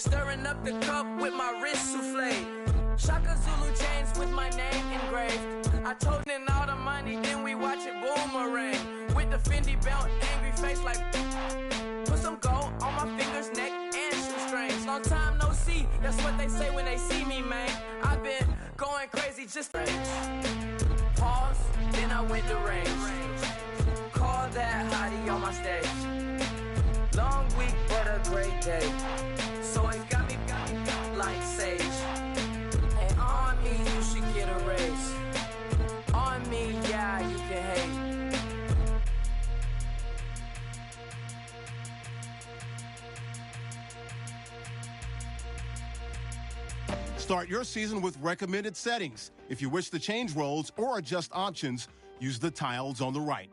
Stirring up the cup with my wrist souffle. Shaka Zulu chains with my name engraved. I told him all the money, then we watch it boomerang. With the Fendi belt, angry face like put some gold on my fingers, neck, and shoestrings. Long time no see, that's what they say when they see me, man. I've been going crazy just pause, then I went to range. Call that hottie on my stage. Long week, but a great day. So it got me like sage. And on me, you should get a raise. On me, yeah, you can hate. Start your season with recommended settings. If you wish to change roles or adjust options, use the tiles on the right.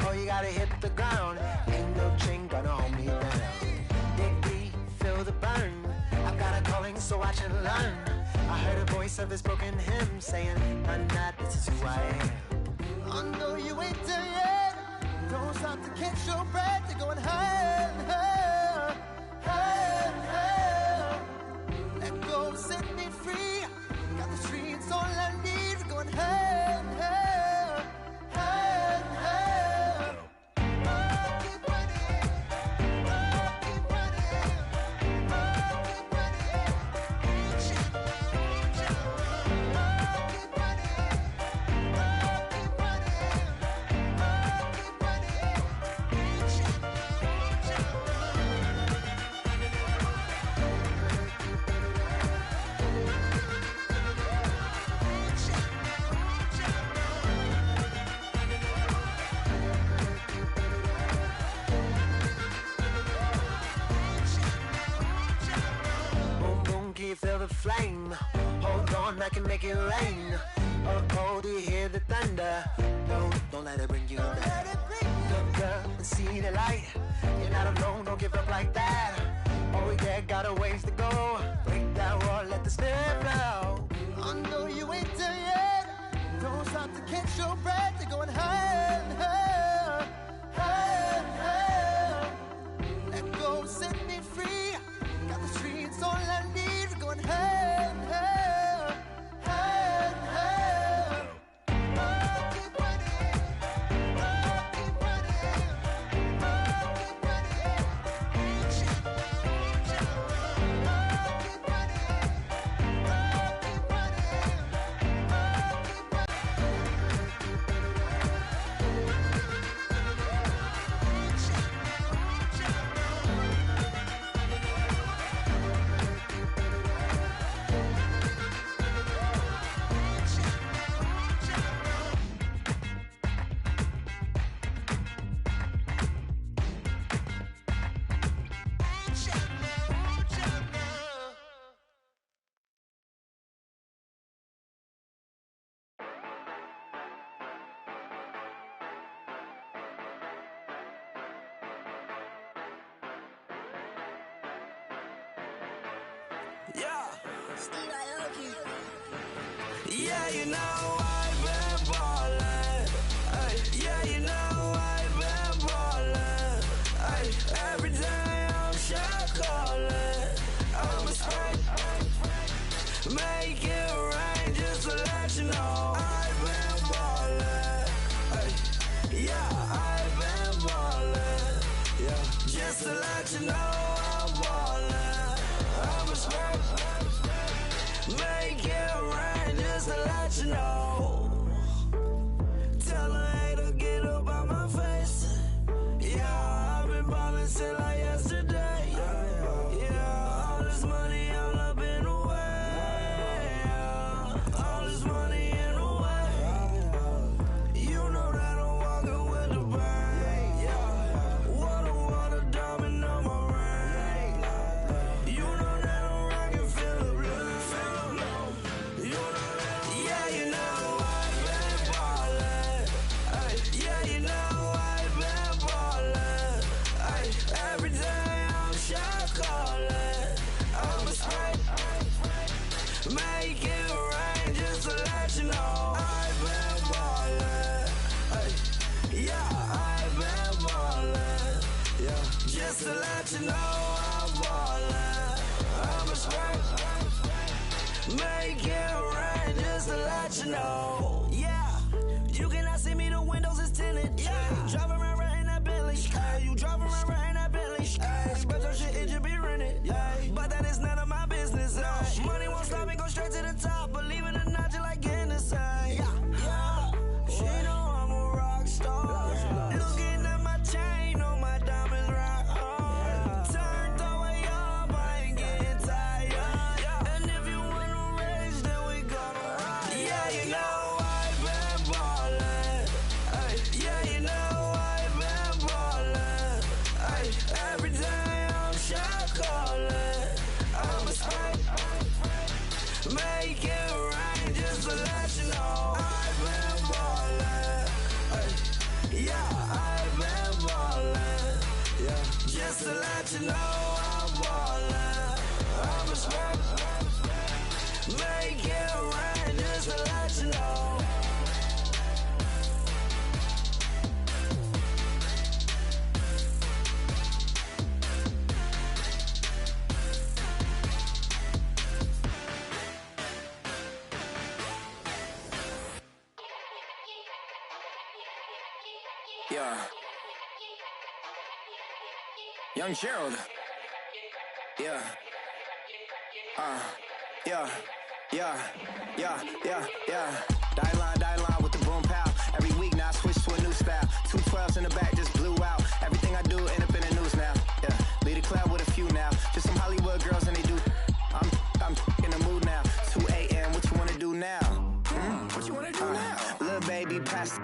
Oh, you gotta hit the ground. Ain't no chain gonna hold me down. Dig deep, feel the burn. I've got a calling, so I should learn. I heard a voice of this broken hymn saying, I'm not, this is who I am. I know you ain't there yet. Don't stop to catch your breath. You're going higher, higher, higher, higher. Let go, set me free. Got the streets all I need. We're going higher, higher. Feel the flame, hold on, I can make it rain. Oh, do you hear the thunder? No, don't let it bring you down. Look up and see the light. You're not alone, don't give up like that. Oh yeah, got a ways to go. Break that wall, let the spirit flow. I know you ain't there yet. Don't stop to catch your breath. You're going higher, higher, higher, higher. Let go, set me free. Got the streets all I need. Going higher, higher, higher, higher. Keep running, keep running, keep Yeah. Yeah, you know I've been ballin'. Ay, yeah, you know I've been ballin'. Ay, every day I'm shot callin'. I'm a spray. Make it rain just to let you know I've been ballin'. Ay, yeah, I've been ballin'. Yeah, just to let you know I'm ballin'. I'm a spray. Make it rain just to let you know. Tell a hater get up out my face. Yeah, I've been ballin' since like yesterday. Yeah, all this money all up in the way. Yeah, all this money in the way. You know that I'm walking with the bang. Yeah, water, diamond on my ring. You know that I'm rockin', feel the blue. You know that, yeah, you know I know I'm ballin'. I'm a straight. Make it rain just to let you know. Yeah, you cannot see me, the windows is tinted. Yeah, driving around right in that Bentley. Hey, you driving around right in that Bentley. Hey, but your shit, it just be rented. Yeah, but that is none of my business. Hey. Money won't stop me, go straight to the top. Believe it or not, you like getting the same. Yeah, she know I'm a rock star. Looking at my chain, on my diamonds rock hard. Turned the way up, I ain't getting tired. And if you wanna race, then we gonna ride. Yeah, you know I've been ballin'. Ay, yeah, you know I've been ballin'. Ay, every day I'm shot callin'. I'm a spike. Make it rain just to let you know I've been ballin'. Ay, yeah, I've been ballin'. Yeah, just to let you know I'm ballin'. I'm a spike. Make it rain just to let you know. Yeah. Young Gerald. Yeah. Yeah. Die line with the boom pow. Every week now I switch to a new style. 212s in the back just blew out. Everything I do end up in the news now. Yeah. Lead a club with a few now. Just some Hollywood girls and they do. I'm in the mood now. 2 a.m. What you wanna do now? What you wanna do now? Little baby pass.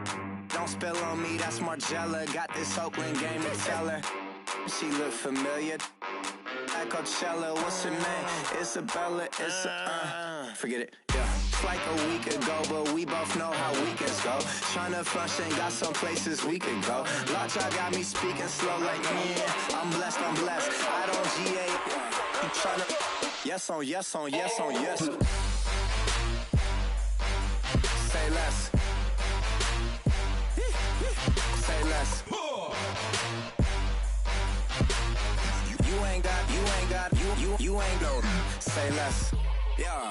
Don't spill on me, that's Margella. Got this Oakland game to tell her. She look familiar. At Coachella, what's her name? Isabella, forget it, yeah. It's like a week ago, but we both know how weekends go. Tryna function, got some places we could go. Lot y'all got me speaking slow like, yeah, I'm blessed. I don't GA, you tryna, yes on yes. Say less. Say less. You ain't got, say less. Yeah.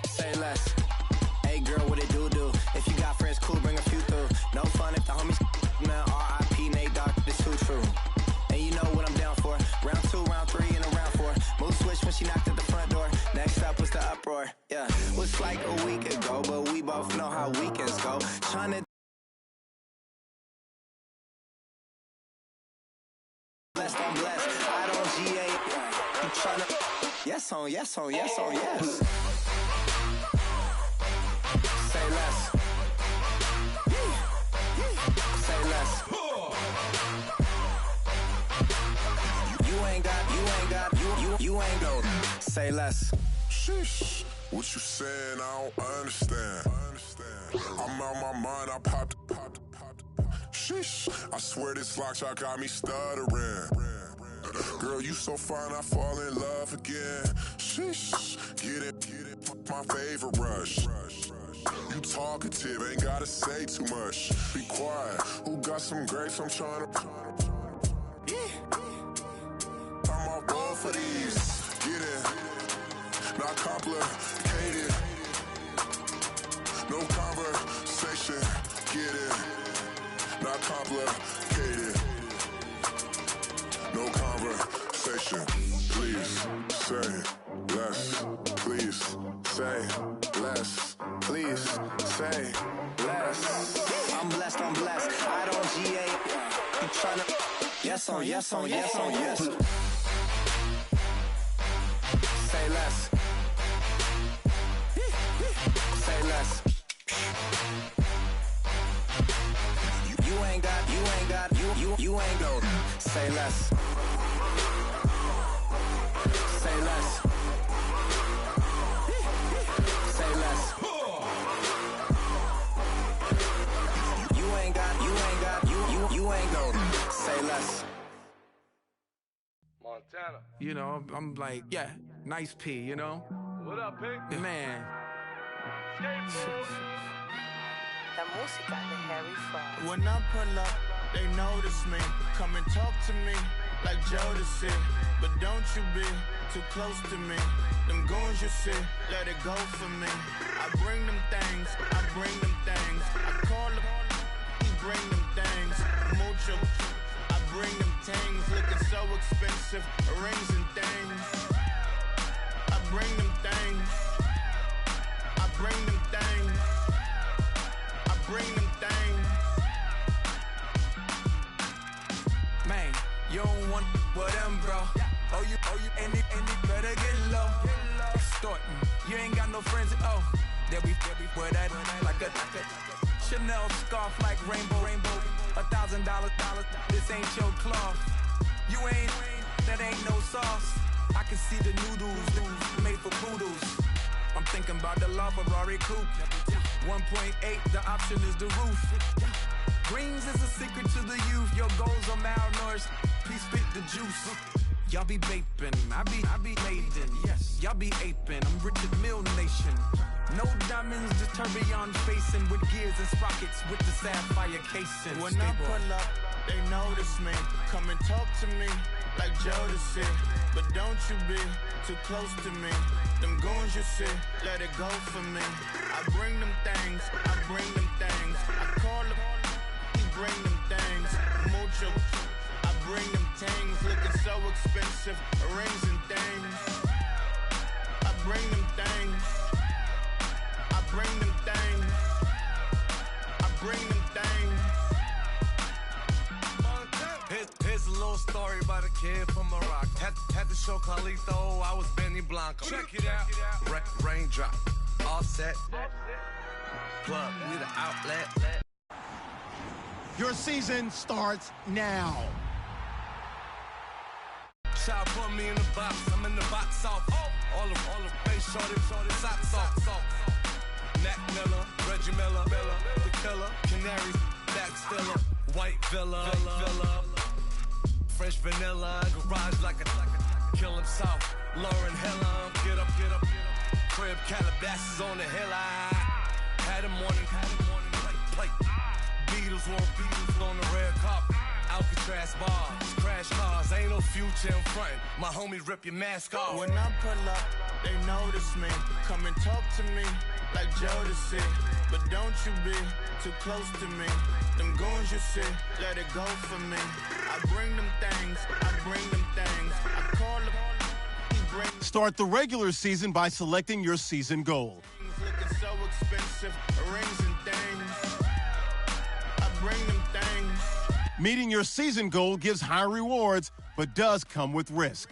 Say less. Hey girl, what it do? If you got friends, cool, bring a few through. No fun if the homies, man, R.I.P. Nate Dogg, it's too true. And you know what I'm down for. Round 2, round 3, and a round 4. Mood switch when she knocked at the front door. Next up was the uproar. Yeah, was like a week ago, but we both know how weekends go. Tryna blessed, I'm blessed. I don't GA. You tryna yes on yes. Say less. Say less. You ain't got. Say less. Sheesh. What you saying? I don't understand. I'm out my mind. I popped. Sheesh. I swear this lockshot got me stuttering. Girl, you so fine, I fall in love again. Sheesh. Get it, my favorite rush. You talkative, ain't gotta say too much. Be quiet. Who got some grapes? I'm trying to. I'm off board for these. Get it. Not complicated. No conversation. Get it. Not complicated. No conversation. Please say less. Please say less. Please say less. I'm blessed. I don't GA. You tryna yes on yes. Say less. Say less. You ain't got. Say less. Say less. Say less. You ain't got. Say less. Montana. You know, I'm like, yeah, nice P, you know? What up, Pink? Man. La música de Harry Fraud. When I pull up, they notice me. Come and talk to me. like Jodeci. But don't you be too close to me. Them goons you see, let it go for me. I bring them things, I bring them things. I call them, he bring them things. Mucho, I bring them things. Looking so expensive, rings and things. I bring them things. I bring them things. I bring them things. Man, you don't want with them, bro. Oh, you, and it better get low. Extorting, you ain't got no friends. Oh, they'll be with that like a Chanel scarf like rainbow. $1,000, this ain't your cloth. You ain't, that ain't no sauce. I can see the noodles made for poodles. I'm thinking about the LaFerrari coupe. 1.8, the option is the roof. Greens is a secret to the youth. Your goals are malnourished. Please spit the juice. Y'all be vaping, I be laden. Yes, y'all be aping. I'm Richard Mill Nation. No diamonds, just tourbillon facing with gears and sprockets with the sapphire casing. When I pull up, they notice me. Come and talk to me like Jodeci. But don't you be too close to me. Them goons you see, let it go for me. I bring them things, I bring them things. I call them, he bring them things. Mucho, I bring them things. Looking so expensive, rings and things. I bring them things. I bring them things. I bring them things. Here's a little story about a kid from Morocco. Had to show Carlito I was Benny Blanco. Check it out. Raindrop, all set. Plug, we the outlet. Your season starts now. Child put me in the box, I'm in the box off. All the face shorty, socks off. Mac Miller, Reggie Miller, the killer, Canaries, back stiller, white villa, fresh vanilla, garage like a kill himself. Lauren Hill, get up, crib Calabasas on the hill. I had a morning plate. Beatles on the red carpet. Alcatraz bars, crash cars, ain't no future in front. My homies rip your mask off. When I pull up, they notice me. Come and talk to me like Jodeci. But don't you be too close to me. Them goons you see, let it go for me. I bring them things, I bring them things. I call them, he bring. Start the regular season by selecting your season goal. Looking so expensive, rings and things. I bring them things. Meeting your season goal gives high rewards, but does come with risk.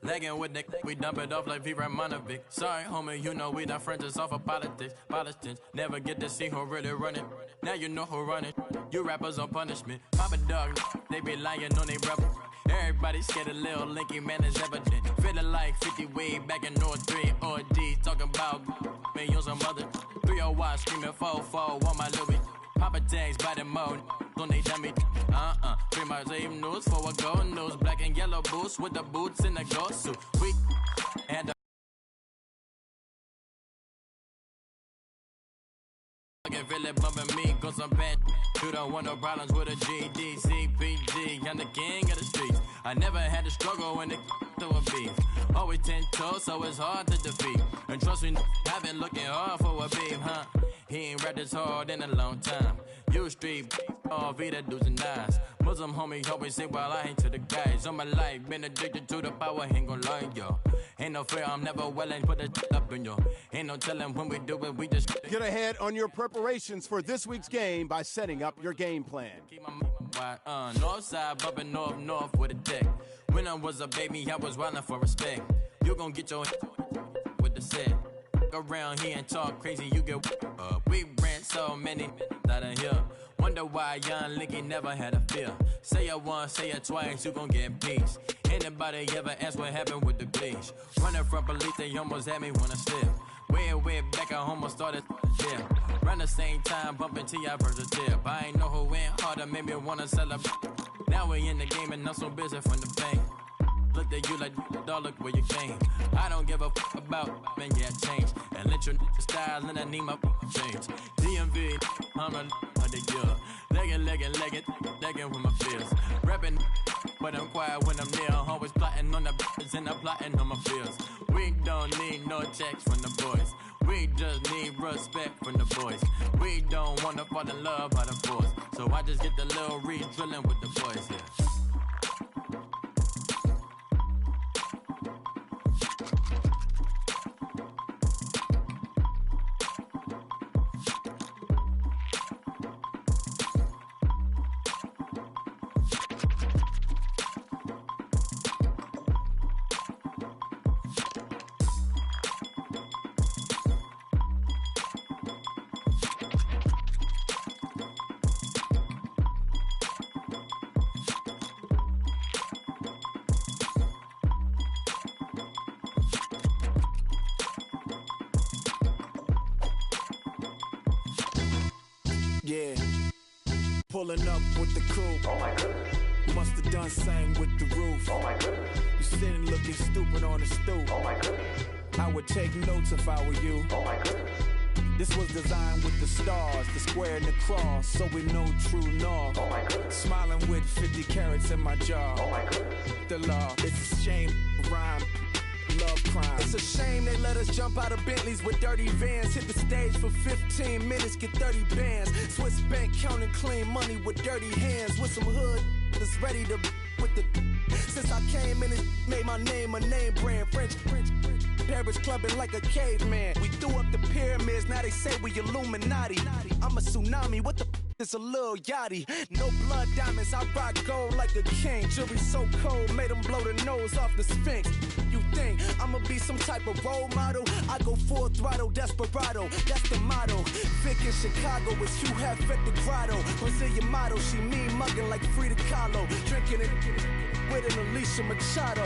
Lagging with Nick, we dump it off like V. Ramonovic. Sorry, homie, you know we not friends, it's off of politics. Politics never get to see who really run it. Now you know who run it. You rappers on punishment. Papa dog, they be lying on they brother. Everybody scared a little linky man is evident. Feeling like 50 way back in North 3 or D. Talking about me on some other 301 screaming 4-4 on my Louis. Papa tags by the mode on they dummy. Free my same news for a gold news. Black and yellow boots with the boots in the gold suit. We and the really bumping me, go some bad. You don't want no problems with a GD, CPG. I'm the king of the streets. I never had to struggle when it to a beef. Always 10 toes, so it's hard to defeat. And trust me, I've been looking hard for a beef, huh? He ain't rapped this hard in a long time. You street, all V that do's and eyes. Muslim homie always say, well, I ain't to the guys. On my life, been addicted to the power, ain't gon' lie, yo. Ain't no fear, I'm never willing, put the up in yo. Ain't no telling when we do it, we just get ahead on your preparations for this week's game by setting up your game plan. Keep my north side bumping north with a deck. When I was a baby, I was wildin' for respect. You gon' get your with the set. Around here and talk crazy, you get we ran so many out of here. Wonder why young Linky never had a fear. Say it once, say it twice, you gon' get peace. Anybody ever ask what happened with the bleach? Running from police, they almost had me wanna slip. Way back, I almost started jail. Around the same time, bumping T.I. versus tip. I ain't know who went harder, made me wanna celebrate. Now we in the game and I'm so busy from the bank. looked at you like, dog, look where you came. I don't give a fuck about, man, yeah, change. And let your style, and I need my change. DMV, I'm a of the year. Legging with my fears. Rapping, but I'm quiet when I'm near. Always plotting on the bitches and I'm plotting on my fears. We don't need no checks from the boys. We just need respect from the boys. We don't wanna fall in love by the force. So I just get the little re-drilling with the boys, yeah. Yeah, pulling up with the coupe. Oh my goodness. Must have done same with the roof. Oh my goodness. You sitting looking stupid on the stoop. Oh my goodness. I would take notes if I were you. Oh my goodness. This was designed with the stars, the square and the cross, so we know true north. Oh my goodness. Smiling with 50 carats in my jaw. Oh my goodness. The law, it's a shame, rhyme, love crime. It's a shame they let us jump out of Bentleys with dirty vans. Hit the stage for 15 minutes, get 30 bands. Swiss bank counting clean money with dirty hands. With some hood that's ready to with the. Since I came in, it made my name a name brand. French. Paris clubbing like a caveman. We threw up the pyramids, now they say we Illuminati. I'm a tsunami, what the is a little yachty. No blood diamonds, I rock gold like a king. Jewelry so cold, made them blow the nose off the Sphinx. You think I'ma be some type of role model? I go full throttle, desperado, that's the motto. Vic in Chicago, it's Hugh Hef at the grotto. Brazilian model, she mean mugging like Frida Kahlo. Drinking it with an Alicia Machado.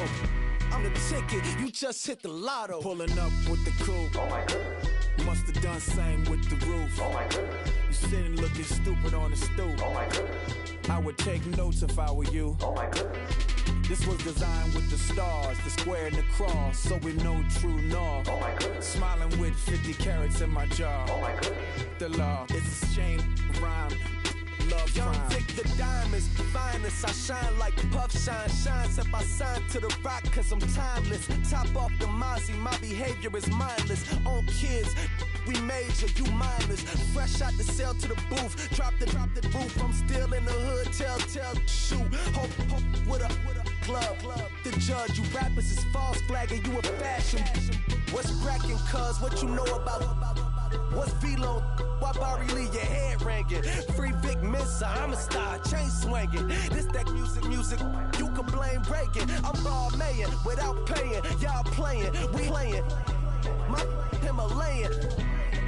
I'm the ticket, you just hit the lotto. Pulling up with the coupe. Oh my goodness. Must have done same with the roof. Oh my goodness. You sitting looking stupid on the stoop. Oh my goodness. I would take notes if I were you. Oh my goodness. This was designed with the stars, the square and the cross, so we know true north. Oh my goodness. Smiling with 50 carats in my jaw. Oh my goodness. The law, it's a shame, rhyme, love Young crime. Vic, the diamonds, finest. I shine like puff shine. Shines if I sign to the rock, cause I'm timeless. Top off the Mozzie, my behavior is mindless. On kids, we major, you mindless. Fresh out the cell to the booth. Drop the roof, I'm still in the hood. Tell, shoot. Hope with a club. The judge, you rappers is false flagging, you a fashion. What's cracking, cuz? What you know about? What's Velo? Why Barry Lee, your head ringing? Free Vic Mensa, I'm a star, chain swinging. This that music, you can blame Reagan. I'm Balmain without paying, y'all playing, we playing. My Himalayan,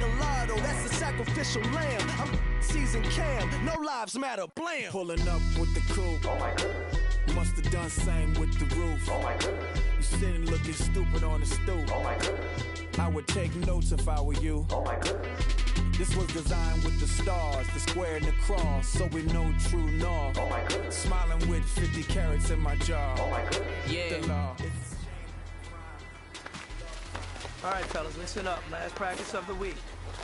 Gallardo, that's a sacrificial lamb. I'm seasoned Cam, no lives matter, blam. Pulling up with the coupe. Oh my goodness. Must have done same with the roof. Oh my goodness. You sitting looking stupid on the stoop. Oh my goodness. I would take notes if I were you. Oh my goodness. This was designed with the stars, the square and the cross, so we know true north. Oh my goodness. Smiling with 50 carats in my jaw. Oh my goodness. Yeah. The law. All right, fellas, listen up. Last practice of the week.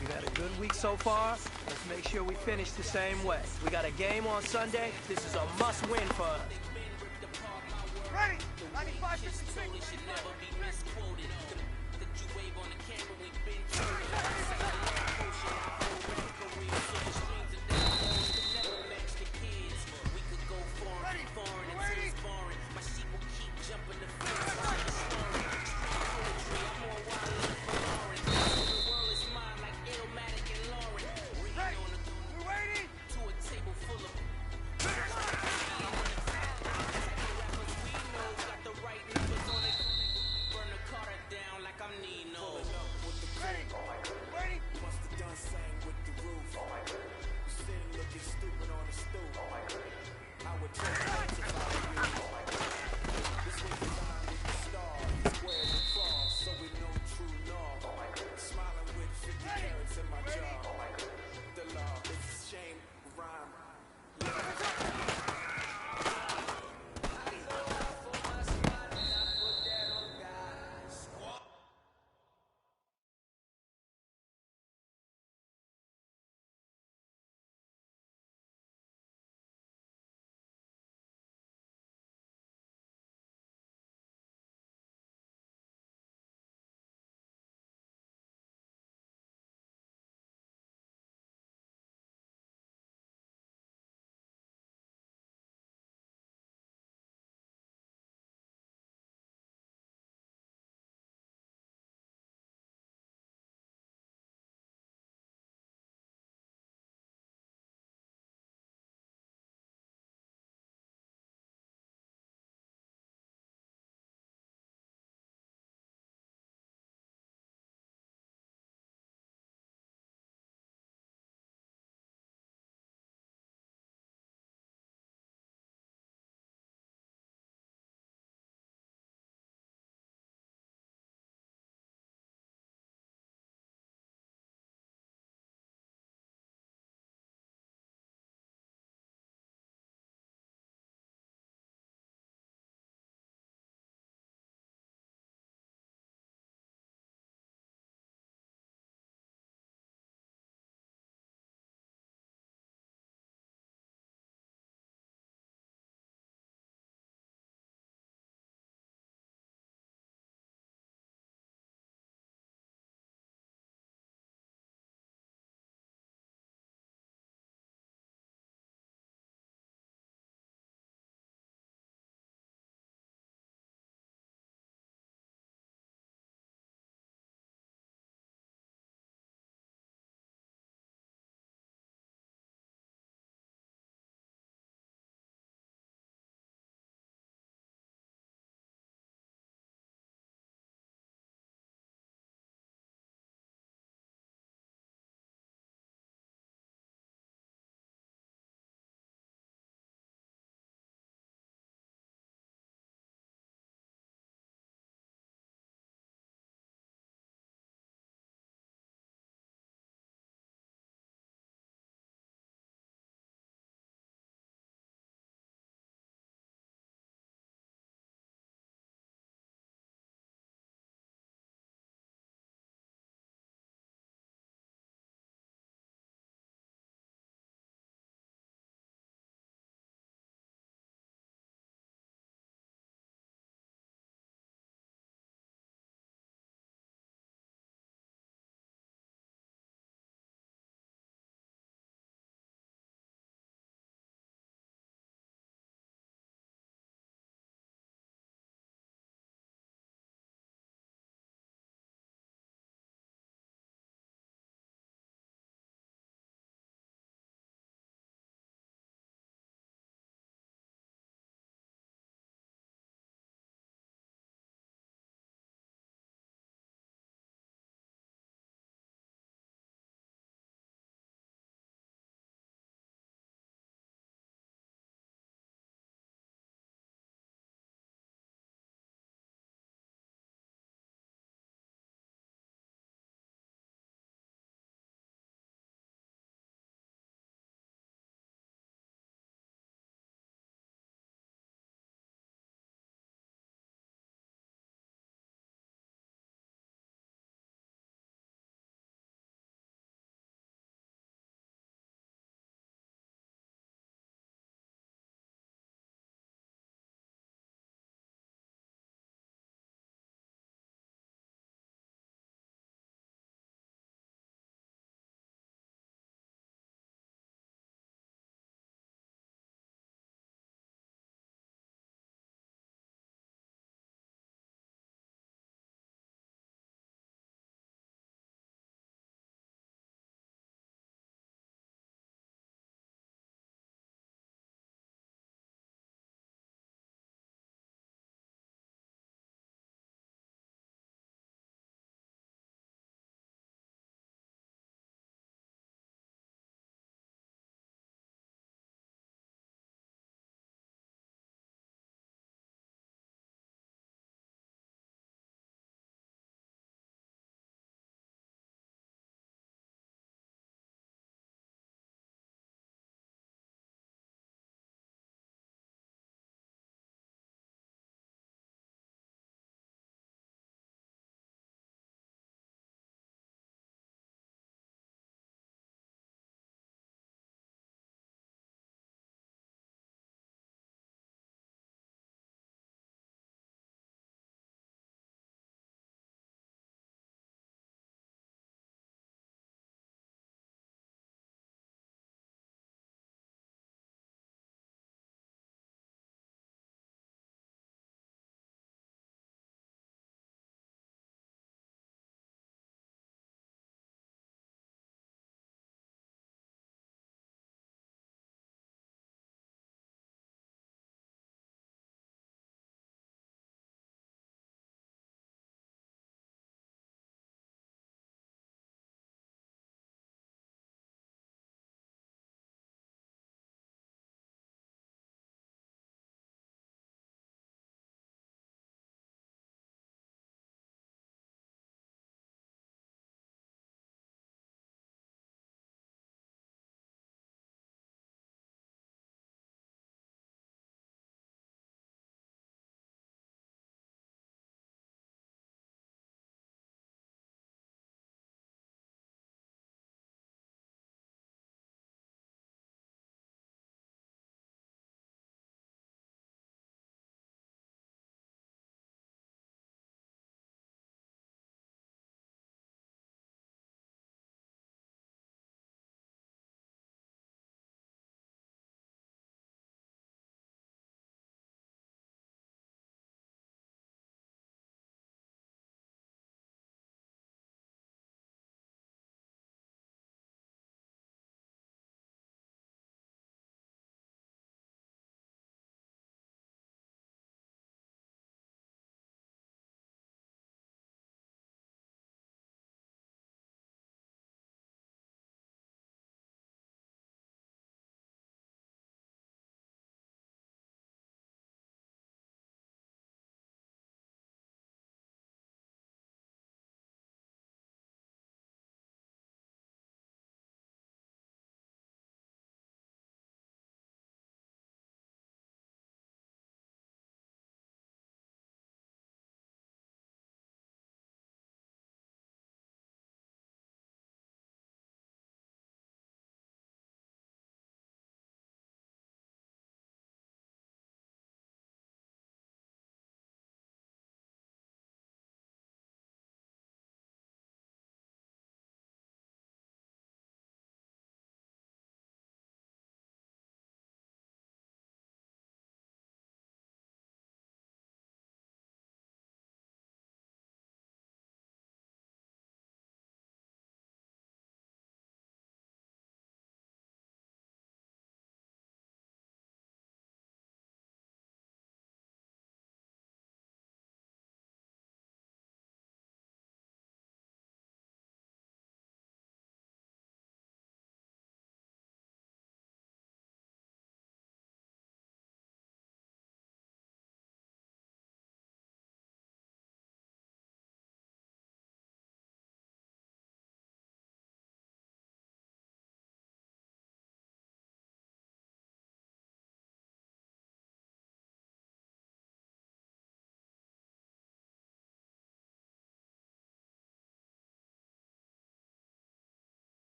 We've had a good week so far. Let's make sure we finish the same way. We got a game on Sunday. This is a must-win for us. Ready? 95, 56.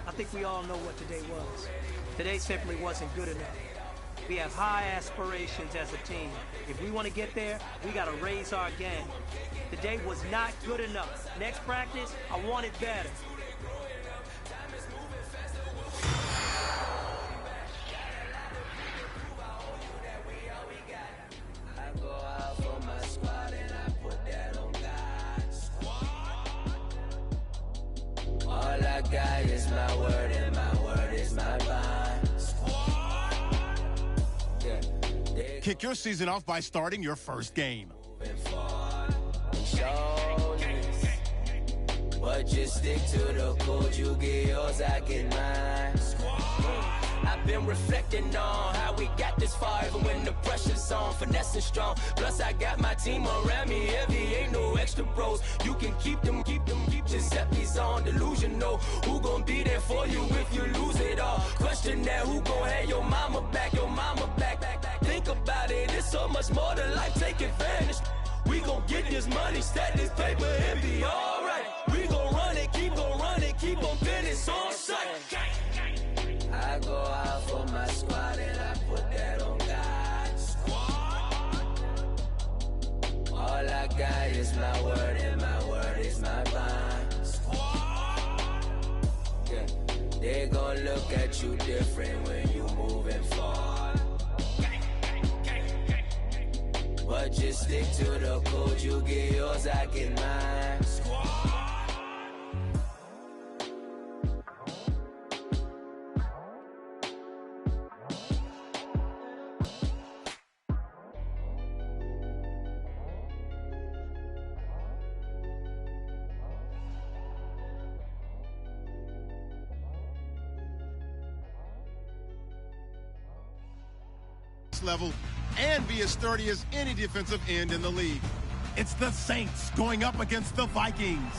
I think we all know what today was. Today simply wasn't good enough. We have high aspirations as a team. If we want to get there, we got to raise our game. Today was not good enough. Next practice, I want it better. All I got is my word, and my word is my bond. Yeah. Kick your season off by starting your first game. But just stick to the code. You get yours, I get mine. I've been reflecting on how we got this far, even when the pressure's on, finessing strong. Plus I got my team around me heavy, ain't no extra bros. You can keep them. Giuseppe's on delusional. Who gon' be there for you if you lose it all? Question that, who gon' have your mama back? Think about it, it's so much more to life, take advantage. We gon' get this money, stack this paper, and be alright. We gon' run it, keep on finish on sight. I go out for my squad and I put that on God. All I got is my word, and my word is my bond. Yeah. They gon' look at you different when you moving forward. But just stick to the code. You get yours, I get mine. Level and be as sturdy as any defensive end in the league. It's the Saints going up against the Vikings.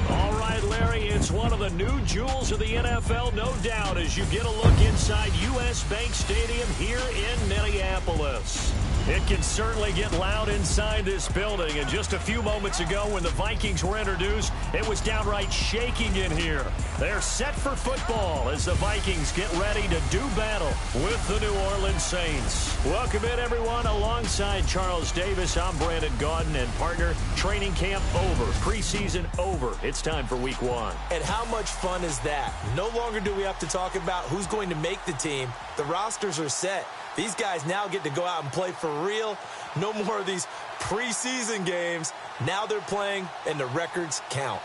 All right, Larry, it's one of the new jewels of the NFL, no doubt, as you get a look inside U.S. Bank Stadium here in Minneapolis. It can certainly get loud inside this building. And just a few moments ago when the Vikings were introduced, it was downright shaking in here. They're set for football as the Vikings get ready to do battle with the New Orleans Saints. Welcome in, everyone. Alongside Charles Davis, I'm Brandon Gaudin, and partner, training camp over, preseason over. It's time for week one. And how much fun is that? No longer do we have to talk about who's going to make the team. The rosters are set. These guys now get to go out and play for real. No more of these preseason games. Now they're playing, and the records count.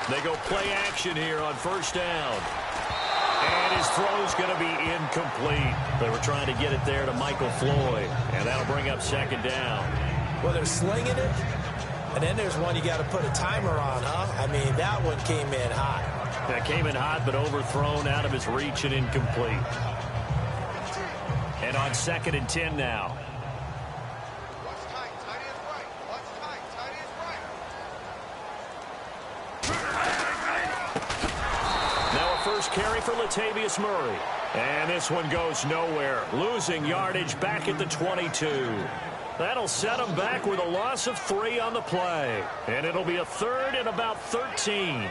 They go play action here on first down. And his throw's going to be incomplete. They were trying to get it there to Michael Floyd, and that'll bring up second down. Well, they're slinging it, and then there's one you got to put a timer on, huh? I mean, that one came in hot. That came in hot, but overthrown out of his reach and incomplete. And on 2nd and 10 now. Now a first carry for Latavius Murray. And this one goes nowhere. Losing yardage back at the 22. That'll set him back with a loss of 3 on the play. And it'll be a 3rd and about 13.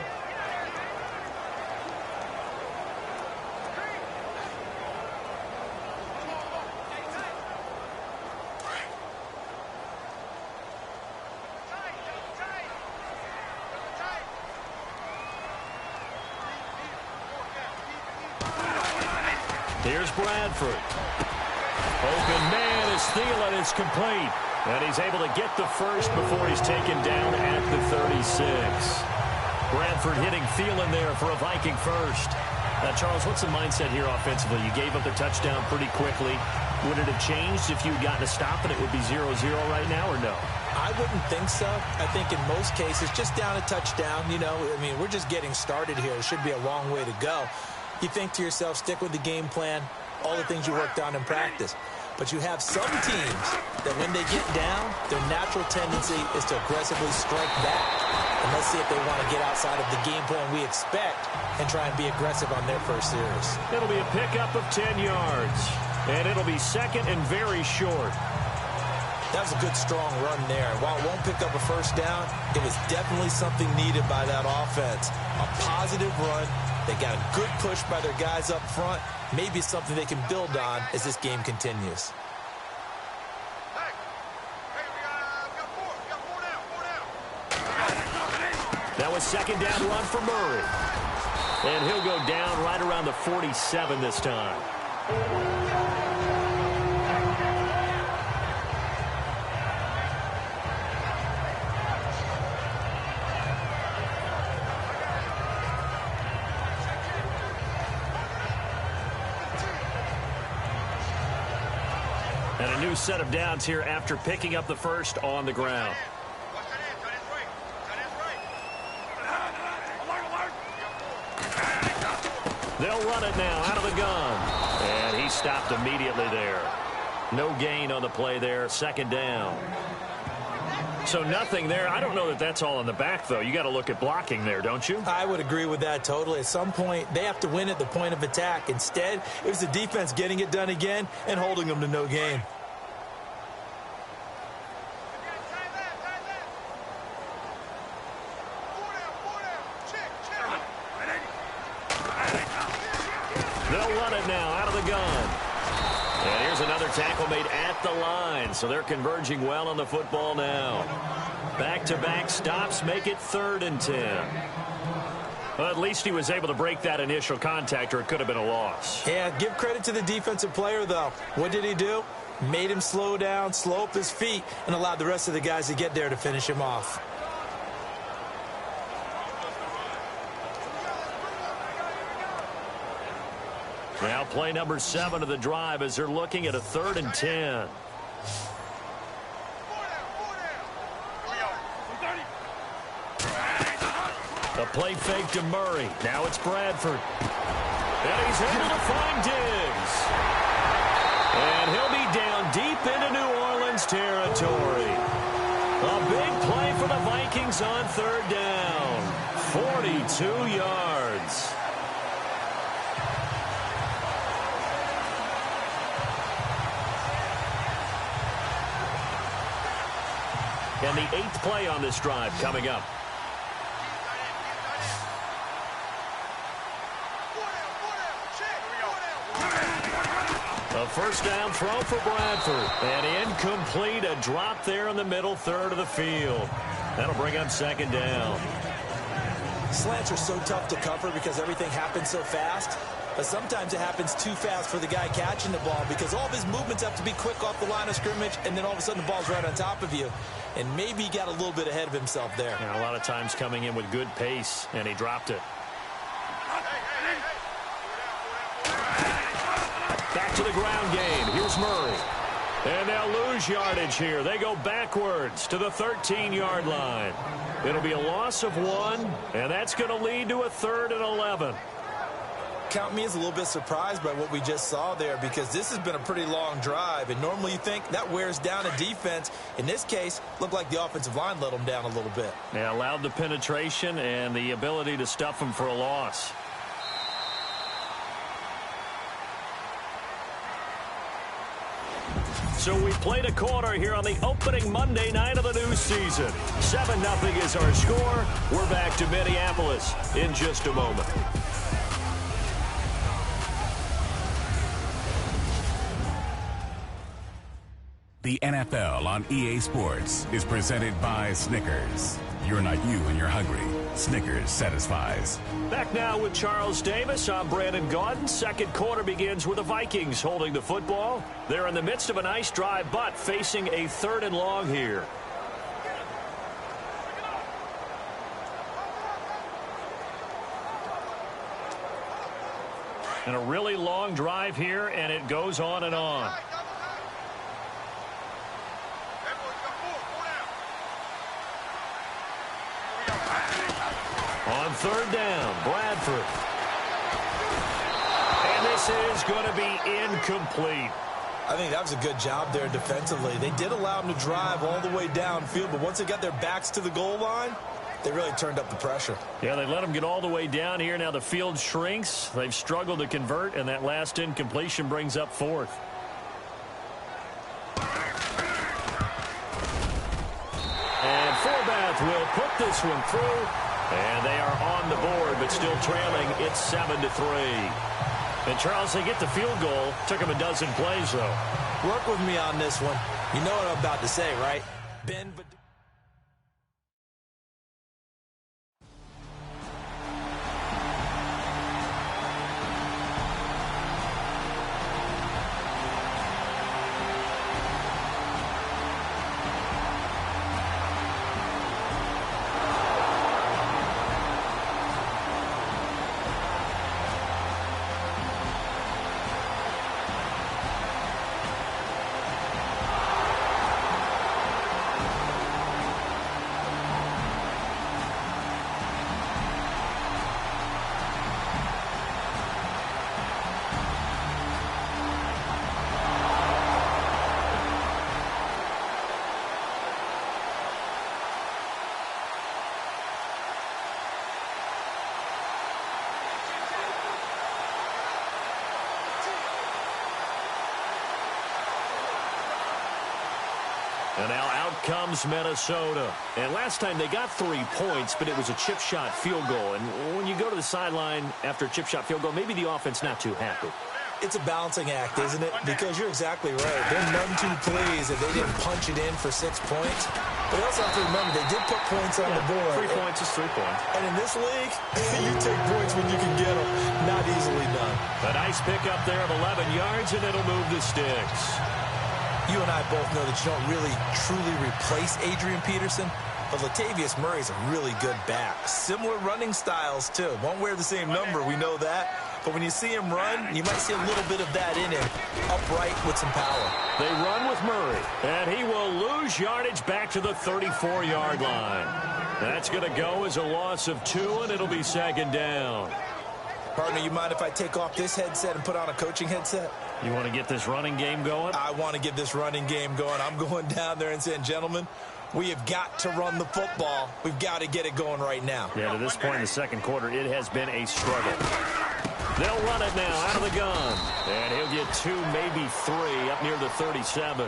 Here's Bradford. Open man is Thielen. It's complete. And he's able to get the first before he's taken down at the 36. Bradford hitting Thielen there for a Viking first. Now, Charles, what's the mindset here offensively? You gave up the touchdown pretty quickly. Would it have changed if you had gotten a stop and it would be 0-0 right now, or no? I wouldn't think so. I think in most cases, just down a touchdown, you know, I mean, we're just getting started here. It should be a long way to go. You think to yourself, stick with the game plan, all the things you worked on in practice. But you have some teams that when they get down, their natural tendency is to aggressively strike back. And let's see if they want to get outside of the game plan we expect and try and be aggressive on their first series. It'll be a pickup of 10 yards. And it'll be 2nd and very short. That was a good, strong run there. While it won't pick up a first down, it was definitely something needed by that offense. A positive run. They got a good push by their guys up front. Maybe something they can build on as this game continues. That was 2nd down run for Murray. And he'll go down right around the 47 this time. And a new set of downs here after picking up the first on the ground. They'll run it now out of the gun. And he stopped immediately there. No gain on the play there. 2nd down. So nothing there. I don't know that that's all in the back, though. You got to look at blocking there, don't you? I would agree with that totally. At some point, they have to win at the point of attack. Instead, it was the defense getting it done again and holding them to no gain. They'll run it now out of the gun. And here's another tackle made at the line. So they're converging well on the football now. Back-to-back stops make it 3rd and 10. Well, at least he was able to break that initial contact, or it could have been a loss. Yeah, give credit to the defensive player, though. What did he do? Made him slow down, slow up his feet, and allowed the rest of the guys to get there to finish him off. Now play number 7 of the drive as they're looking at a 3rd and 10. A play fake to Murray. Now it's Bradford. And he's able to find Diggs. And he'll be down deep into New Orleans territory. A big play for the Vikings on 3rd down. 42 yards. And the 8th play on this drive coming up. A first down throw for Bradford. And incomplete. A drop there in the middle 3rd of the field. That'll bring up 2nd down. Slants are so tough to cover because everything happens so fast. But sometimes it happens too fast for the guy catching the ball because all of his movements have to be quick off the line of scrimmage, and then all of a sudden the ball's right on top of you. And maybe he got a little bit ahead of himself there. Yeah, a lot of times coming in with good pace, and he dropped it. Back to the ground game. Here's Murray. And they'll lose yardage here. They go backwards to the 13-yard line. It'll be a loss of 1, and that's going to lead to a 3rd and 11. Count me as a little bit surprised by what we just saw there, because this has been a pretty long drive, and normally you think that wears down a defense. In this case, looked like the offensive line let them down a little bit. Yeah, allowed the penetration and the ability to stuff them for a loss. So we played a quarter here on the opening Monday night of the new season. 7-0 is our score. We're back to Minneapolis in just a moment. The NFL on EA Sports is presented by Snickers. You're not you when you're hungry. Snickers satisfies. Back now with Charles Davis. I'm Brandon Gaudin. Second quarter begins with the Vikings holding the football. They're in the midst of a nice drive, but facing a 3rd and long here. And a really long drive here, and it goes on and on. On 3rd down, Bradford. And this is going to be incomplete. I think that was a good job there defensively. They did allow them to drive all the way downfield, but once they got their backs to the goal line, they really turned up the pressure. Yeah, they let them get all the way down here. Now the field shrinks. They've struggled to convert, and that last incompletion brings up 4th. And Forbath will put this one through. And they are on the board, but still trailing. It's 7-3. And, Charles, they get the field goal. Took them a dozen plays, though. Work with me on this one. You know what I'm about to say, right? Ben. And now out comes Minnesota. And last time they got 3 points, but it was a chip shot field goal. And when you go to the sideline after a chip shot field goal, maybe the offense not too happy. It's a balancing act, isn't it? Because you're exactly right. They're none too pleased if they didn't punch it in for 6 points. But you also have to remember, they did put points on the board. 3 points is 3 points. And in this league, you take points when you can get them. Not easily done. A nice pickup there of 11 yards, and it'll move the sticks. You and I both know that you don't really, truly replace Adrian Peterson. But Latavius Murray's a really good back. Similar running styles, too. Won't wear the same number, we know that. But when you see him run, you might see a little bit of that in him. Upright with some power. They run with Murray. And he will lose yardage back to the 34-yard line. That's going to go as a loss of 2, and it'll be 2nd down. Partner, you mind if I take off this headset and put on a coaching headset? You want to get this running game going? I want to get this running game going. I'm going down there and saying, gentlemen, we have got to run the football. We've got to get it going right now. Yeah, to this point in the second quarter, it has been a struggle. They'll run it now out of the gun. And he'll get 2, maybe 3 up near the 37.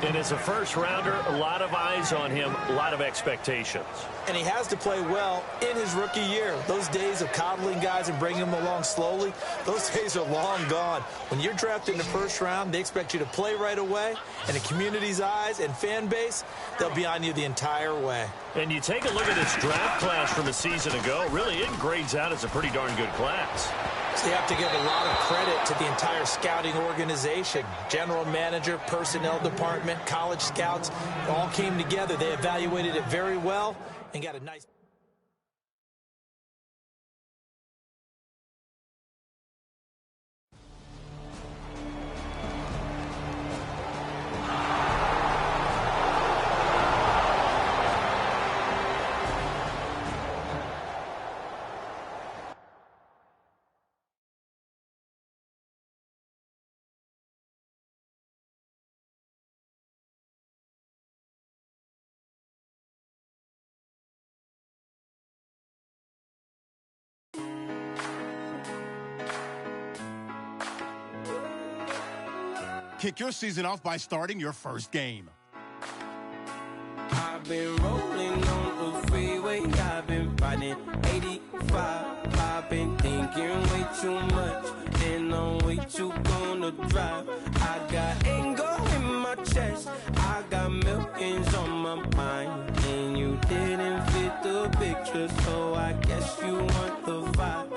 And as a first-rounder, a lot of eyes on him, a lot of expectations. And he has to play well in his rookie year. Those days of coddling guys and bringing them along slowly, those days are long gone. When you're drafted in the first round, they expect you to play right away. And the community's eyes and fan base, they'll be on you the entire way. And you take a look at this draft class from a season ago, really it grades out as a pretty darn good class. So you have to give a lot of credit to the entire scouting organization. General manager, personnel department, college scouts, all came together. They evaluated it very well and got a nice... Kick your season off by starting your first game. I've been rolling on the freeway, I've been riding 85. I've been thinking way too much, and I'm way too gonna drive. I got anger in my chest, I got millions on my mind, and you didn't fit the picture, so I guess you want the vibe.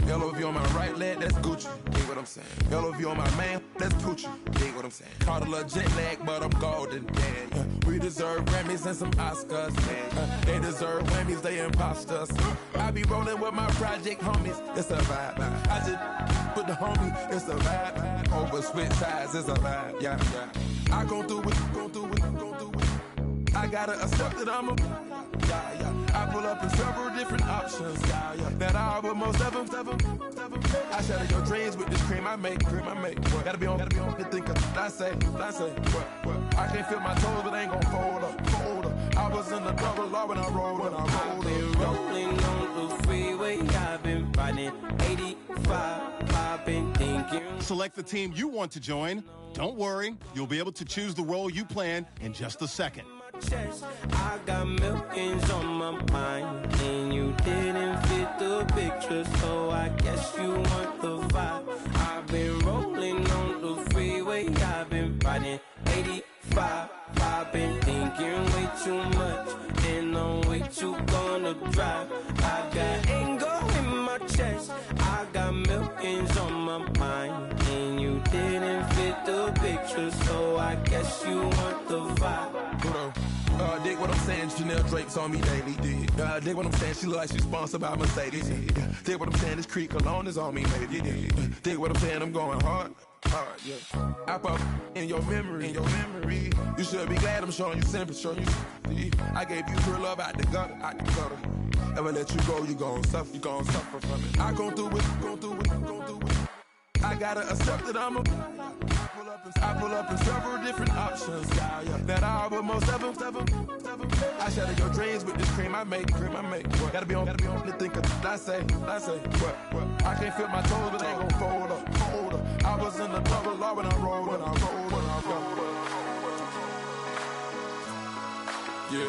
LOV on my right leg, that's Gucci. Dig what I'm saying? LOV on my man, that's Gucci. Dig what I'm saying? Caught a little jet lag, but I'm golden. Yeah. We deserve Grammys and some Oscars. They deserve Grammys, they imposters. I be rolling with my project homies, it's a vibe. I just put the homie, it's a vibe. Over switch sides, it's a vibe. Yeah. I gon' do it, gon' do it, gon' do it. I gotta accept that I'm a. I pull up in several different options. That I but most of them. I shatter your dreams with this cream I make. What? Gotta be on the thinker. I say. What? I can't feel my toes, but ain't gon' fold up. I was in the double law when I rolled. I've been rolling on the freeway. I've been riding 85. I've been thinking. Select the team you want to join. Don't worry, you'll be able to choose the role you plan in just a second. I got millions on my mind, and you didn't fit the picture, so I guess you want the vibe. I've been rolling on the freeway, I've been riding 85. I've been thinking way too much, and I'm way too gonna drive. I got anger in my chest, I got millions on my mind, and you didn't fit the picture, so I guess you want the vibe. Dig what I'm saying, Chanel drapes on me daily. Dig what I'm saying, she look like she's sponsored by Mercedes. Dig what I'm saying, this Creek cologne is on me, maybe. Dig what I'm saying, I'm going hard, yeah. I pop in your memory. You should be glad I'm showing you sympathy. I gave you pure love out the gutter. Ever let you go, you gon' suffer from it. I gon' do it. I gotta accept that I'm a. I pull up in several different options. That I but most of them. I shatter your dreams with this cream I make. What? Gotta be on the thinker. I say. What? I can't feel my toes, but ain't gon' fold up. I was in the double law when I rolled. Yeah.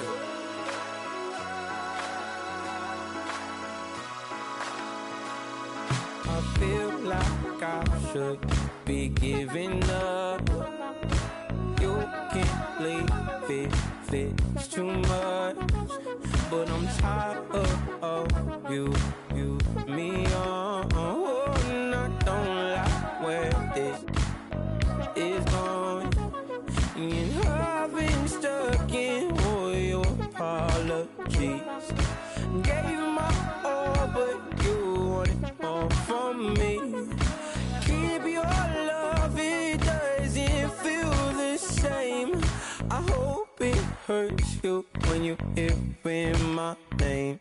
I feel like I should be giving up. You can't leave it, it's too much. But I'm tired of you, me on. And I don't like where this is going. And I've been stuck in all your apologies. Gave my all, but you wanted more from me. Keep your love, it doesn't feel the same. I hope it hurts you when you hear my name.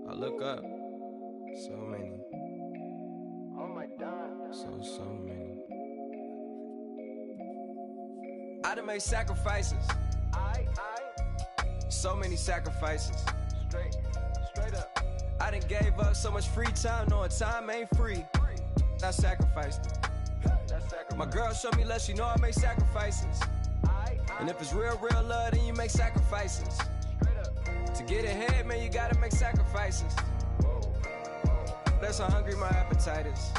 I look up, so many. Oh my God. So many. I done made sacrifices. So many sacrifices. Straight up. I done gave up so much free time, knowing time ain't free. I sacrificed it. My girl showed me love, she know I make sacrifices. And if it's real love, then you make sacrifices. To get ahead, man, you gotta make sacrifices. That's how hungry my appetite is.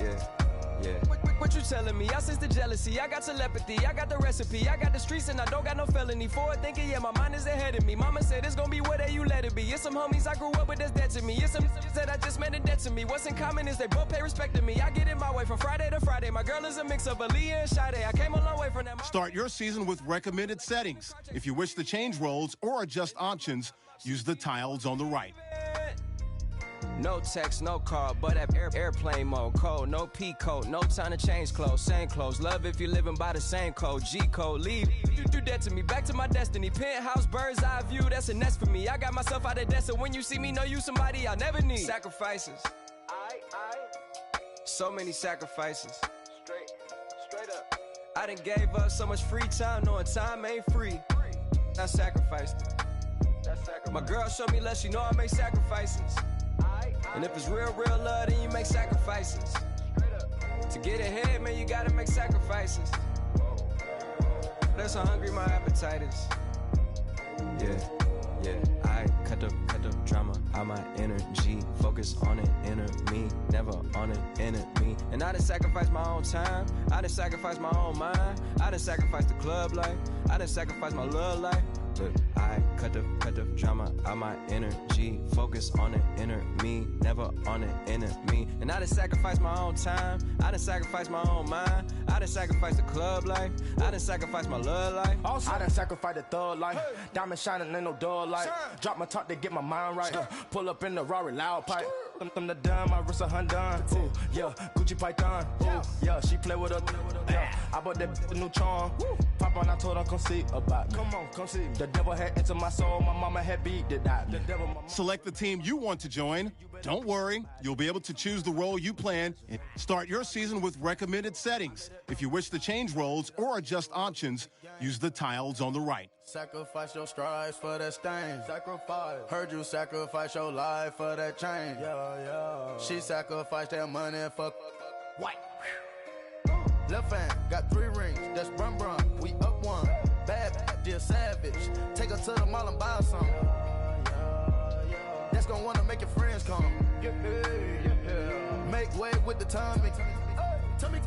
Yeah. What you telling me? I sense the jealousy, I got telepathy, I got the recipe, I got the streets and I don't got no felony. Forward thinking, yeah, my mind is ahead of me. Mama said it's gonna be whatever you let it be. It's some homies I grew up with that's dead to me. It's some that I just met in debt to me. What's in common is they both pay respect to me. I get it my way from Friday to Friday. My girl is a mix of Aaliyah and Sade. I came a long way from that. Start your season with recommended settings. If you wish to change roles or adjust options, use the tiles on the right. No text, no call, but at airplane mode. Code, no P code, no time to change clothes. Same clothes, love if you're living by the same code. G code, leave. You do that to me, back to my destiny. Penthouse, bird's eye view, that's a nest for me. I got myself out of debt, so when you see me, know you somebody I'll never need. Sacrifices. So many sacrifices. Straight up. I done gave up so much free time, knowing time ain't free. I sacrificed it. My girl showed me love, she know I make sacrifices. And if it's real love, then you make sacrifices. To get ahead, man, you gotta make sacrifices. That's how hungry my appetite is. Yeah, I cut the drama out my energy. Focus on an inner me, never on an enemy. And I done sacrificed my own time, I done sacrificed my own mind, I done sacrificed the club life, I done sacrificed my love life. But I cut the drama out my energy. Focus on an inner me, never on an enemy. And I done sacrificed my own time, I done sacrificed my own mind, I done sacrificed the club life, I done sacrificed my love life. Also, I done sacrificed the thug life. Diamond shining, ain't no dull light. Drop my top to get my mind right. Pull up in the Rari loud pipe. Them the dime, my wrist a Hyundai. Ooh, yeah, Gucci Python. Ooh, yeah, she play with her. Yeah, I bought that new charm. Pop on, I told her come see about me. Come on, come see. The devil had entered my soul. My mama had beat it out. The devil. Select the team you want to join. Don't worry, you'll be able to choose the role you plan and start your season with recommended settings. If you wish to change roles or adjust options, use the tiles on the right. Sacrifice your strides for that stain. Sacrifice. Heard you sacrifice your life for that change. Yeah. She sacrificed that money for white. Left hand got 3 rings. That's brum. We up one. Bad, dear savage. Take her to the mall and buy some. That's gonna wanna make your friends come. Yeah. Make way with the tummy. Tell me.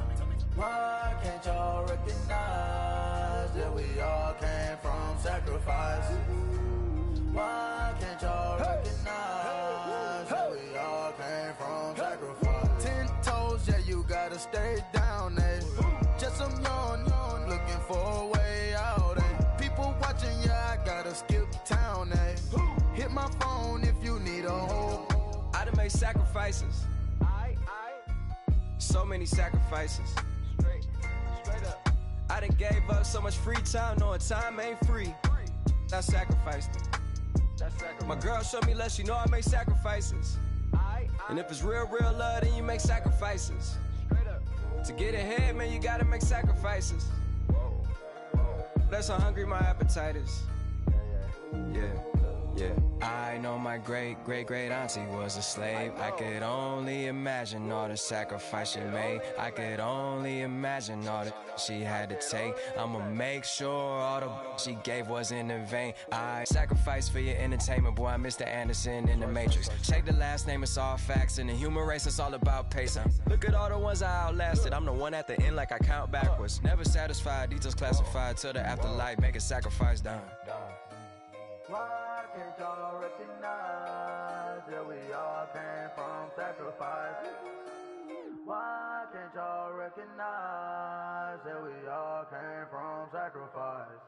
Why can't y'all recognize that we all came from sacrifice? Why can't y'all recognize that we all came from sacrifice? 10 toes, yeah, you gotta stay down, eh? Just some yawn, looking for a way out, eh? People watching, yeah, I gotta skip town, eh? Hit my phone if you need a home. I done made sacrifices. So many sacrifices. Straight up. I done gave up so much free time, knowing time ain't free. I sacrificed it. My girl showed me love, she know I make sacrifices. And if it's real love, then you make sacrifices. To get ahead, man, you gotta make sacrifices. That's how hungry my appetite is. Yeah. I know my great auntie was a slave. I could only imagine all the sacrifice she made. I could only imagine all that she had to take. I'ma make sure all the she gave wasn't in vain. I sacrificed for your entertainment, boy. I'm Mr. Anderson in the Matrix. Check the last name, it's all facts. In the human race, it's all about pacing. Look at all the ones I outlasted. I'm the one at the end like I count backwards. Never satisfied, details classified till the afterlife. Make a sacrifice done. Why can't y'all recognize that we all came from sacrifice? Why can't y'all recognize that we all came from sacrifice?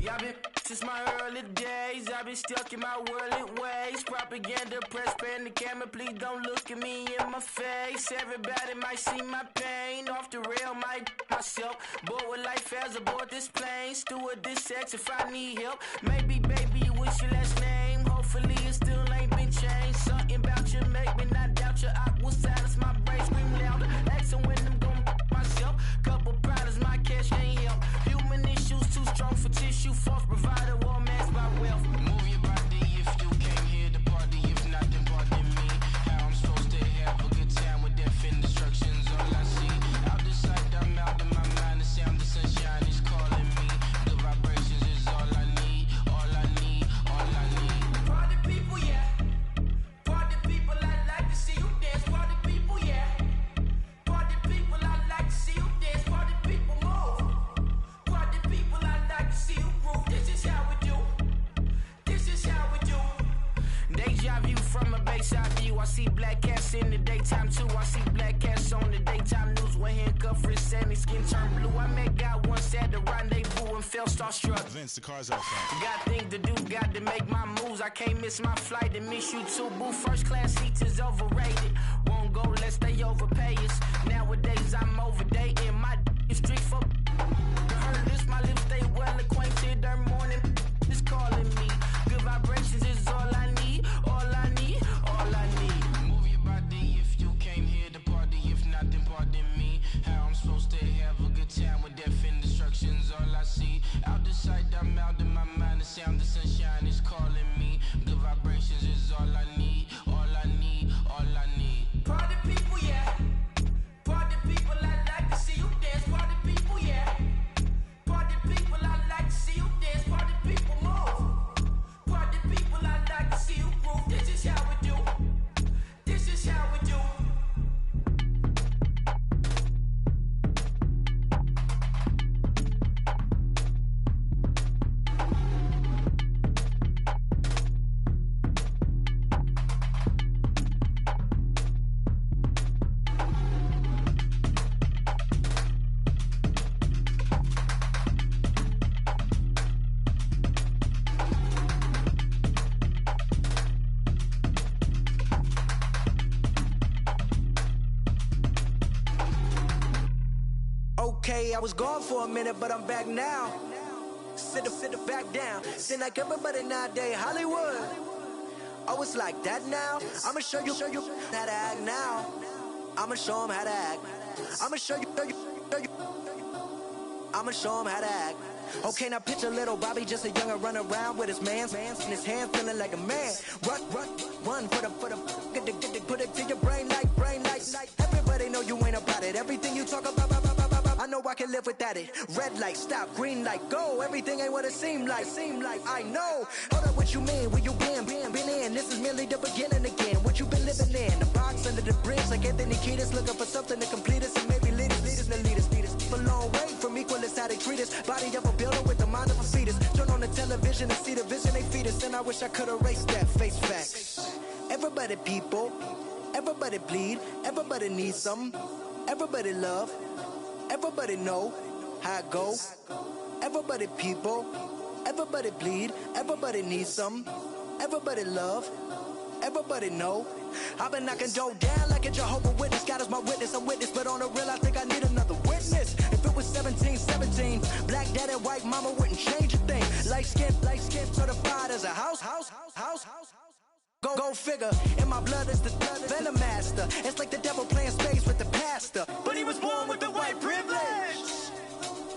Yeah, I've been since my early days. I've been stuck in my worldly ways. Propaganda, press, pan the camera. Please don't look at me in my face. Everybody might see my pain. Off the rail, might myself. Bored with life as aboard this plane. Steward this sex if I need help. Maybe, baby, you wish your last name. Hopefully it still ain't been changed. Something about you make me not doubt you. I will silence my brain, scream louder. Asking when I'm gon' myself. Couple problems, my cash ain't help. Human issues too strong for tissue. False provider, war mask by wealth. Move your body if you came here to party. If not, then pardon me. How I'm supposed to have a good time with death and destruction's all I see. Out the sight, I'm out of my mind. The sound, the sunshine is calling me. The vibrations is all I need. All I need, all I need. Party people, yeah. Party people, I like to see you dance. Party people, yeah. Party people, I like to see you dance. Party people, move. Party people, I like to see you groove. This is how we do. This is how we do. Deja vu from a bayside view. I see black cats in the daytime too. I see black cats on the daytime news. When handcuffed, wrist and his skin turned blue. I met God once at the rendezvous and felt starstruck. Vince, the car's outside. Got things to do, got to make my moves. I can't miss my flight and miss you too, boo. First class seats is overrated. Won't go less they overpay us. Nowadays I'm overdating. My street for heard this, my lips stay well acquainted. Their morning is calling me. Good vibrations is all I need. All Okay, I was gone for a minute, but I'm back now. Sit back down. Seem like everybody nowadays, Hollywood. Oh, it's like that now? I'ma show you how to act now. I'ma show them how to act. I'ma show you. I'ma show him how to act. Okay, now picture little Bobby, just a younger run around with his man's in his hand, feeling like a man. Run for the get put it to your brain like. Everybody know you ain't about it. Everything you talk about, I know I can live without it. Red light, stop, green light, go. Everything ain't what it seem like. I know. Hold up, what you mean? Where you been in? This is merely the beginning again. What you been living in? The box under the bridge, like Anthony Kiedis, looking for something to complete us and maybe lead us. A long way from equal is how they treat us. Body of a builder with the mind of a fetus. Turn on the television and see the vision they feed us. And I wish I could erase that. Face facts. Everybody people, everybody bleed, everybody needs something. Everybody love, everybody know how it go. Everybody people, everybody bleed, everybody needs something. Everybody love, everybody know. I've been knocking dough down like a Jehovah's Witness. God is my witness, I'm witness, but on the real I think I need another witness. If it was 17, black daddy, white mama wouldn't change a thing. Light skin, certified as a house. Go figure, in my blood is the venom master. It's like the devil playing space with the pastor. But he was born with the white privilege.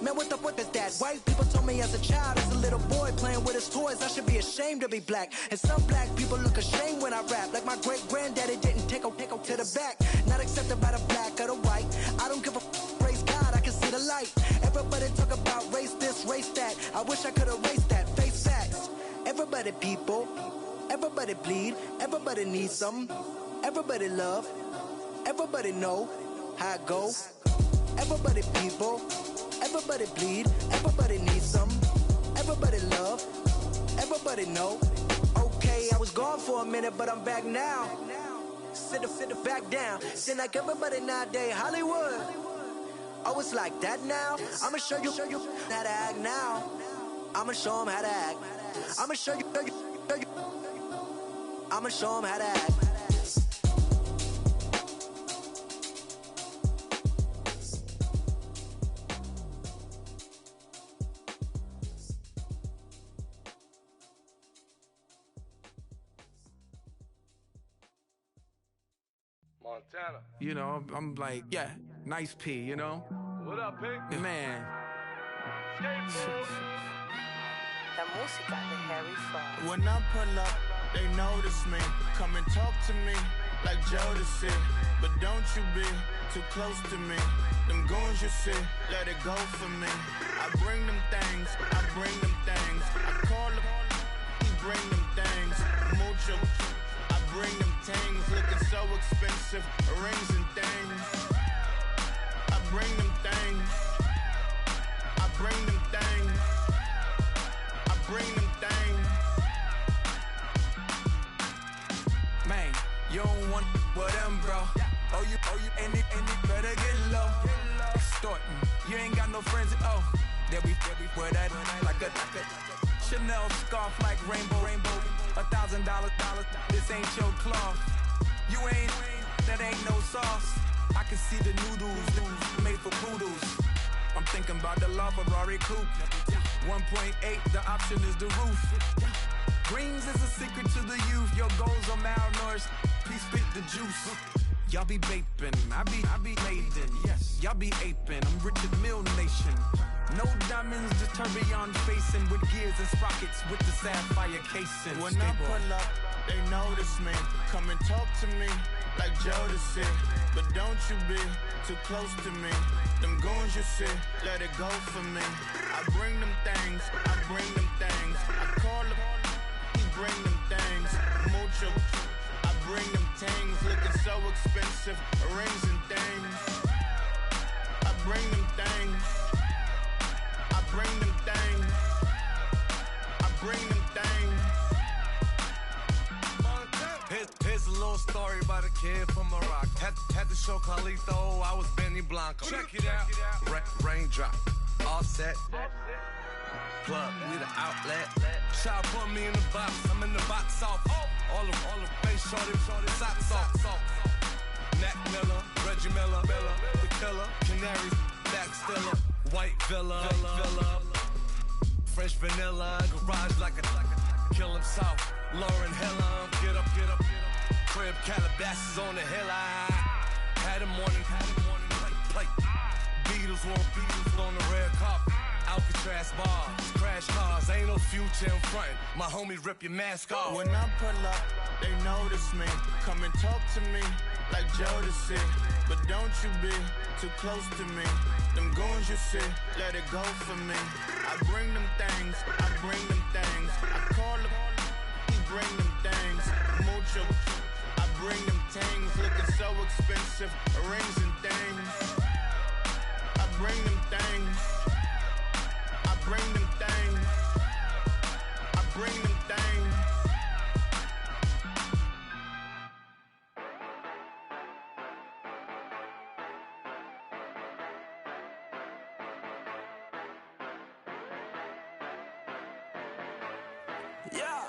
Man, what is that? White people told me as a child, as a little boy playing with his toys, I should be ashamed to be black. And some black people look ashamed when I rap, like my great granddaddy didn't take to the back. Not accepted by the black or the white. I don't give a praise God, I can see the light. Everybody talk about race this, race that. I wish I could erase that. Face facts. Everybody people, everybody bleed, everybody needs something. Everybody love, everybody know how it go. Everybody people, everybody bleed, everybody needs something. Everybody love, everybody know. Okay, I was gone for a minute, but I'm back now. Sit back down. Seem like everybody nowadays, Hollywood. Oh, it's like that now? I'ma show you how to act now. I'ma show them how to act. I'ma show you. I'ma show them how to act. Montana. You know, I'm like, yeah, nice P, you know? What up, Pink? Man. When I pull up, they notice me. Come and talk to me like Jodeci. But don't you be too close to me. Them goons you see, let it go for me. I bring them things, I bring them things. I call them, he bring them things. Mucho, I bring them things. Looking so expensive, rings and things. I bring them things. I bring them things. I bring them things. Man, you don't want with them, bro. Oh, you, and it better get low. Extorting, you ain't got no friends. Oh, they'll be wear that like a Chanel scarf like rainbow. $1,000, this ain't your cloth. You ain't, that ain't no sauce. I can see the noodles made for poodles. I'm thinking about the LaFerrari coupe. 1.8, the option is the roof. Greens is a secret to the youth. Your goals are malnourished. Please spit the juice. Y'all be vaping, I be laden. Yes, y'all be aping. I'm Richard Mill Nation. No diamonds, just tourbillon facing with gears and sprockets with the sapphire casing. When I pull up, they notice me. Come and talk to me like Jodeci. But don't you be too close to me. Them goons you see, let it go for me. I bring them things, I bring them things. I call them, he bring them things. Mucho, I bring them things. Looking so expensive, rings and things. I bring them things. I bring them things. I bring them things. Here's a little story about a kid from Morocco. Had to show Carlito I was Benny Blanco. Check it out. Raindrop, offset. Plug, we the outlet. Child put me in the box. I'm in the box off. All the face shorty, socks off. Mac Miller, Reggie Miller, the killer, Canaries, Backstiller, White Villa, Fresh vanilla, garage like a kill him south. Lauren Hill, get up. Crib Calabasas on the hill. I had him morning, plate. Beatles on the red carpet. Alcatraz bars, crash cars, ain't no future in front. My homies rip your mask off. When I pull up, they notice me. Come and talk to me like Jodeci. But don't you be too close to me. Them goons you see, let it go for me. I bring them things. I call them, he bring them things. Mucho, I bring them things. Looking so expensive, rings and things. I bring them things. I bring them things. I bring them things. Yeah.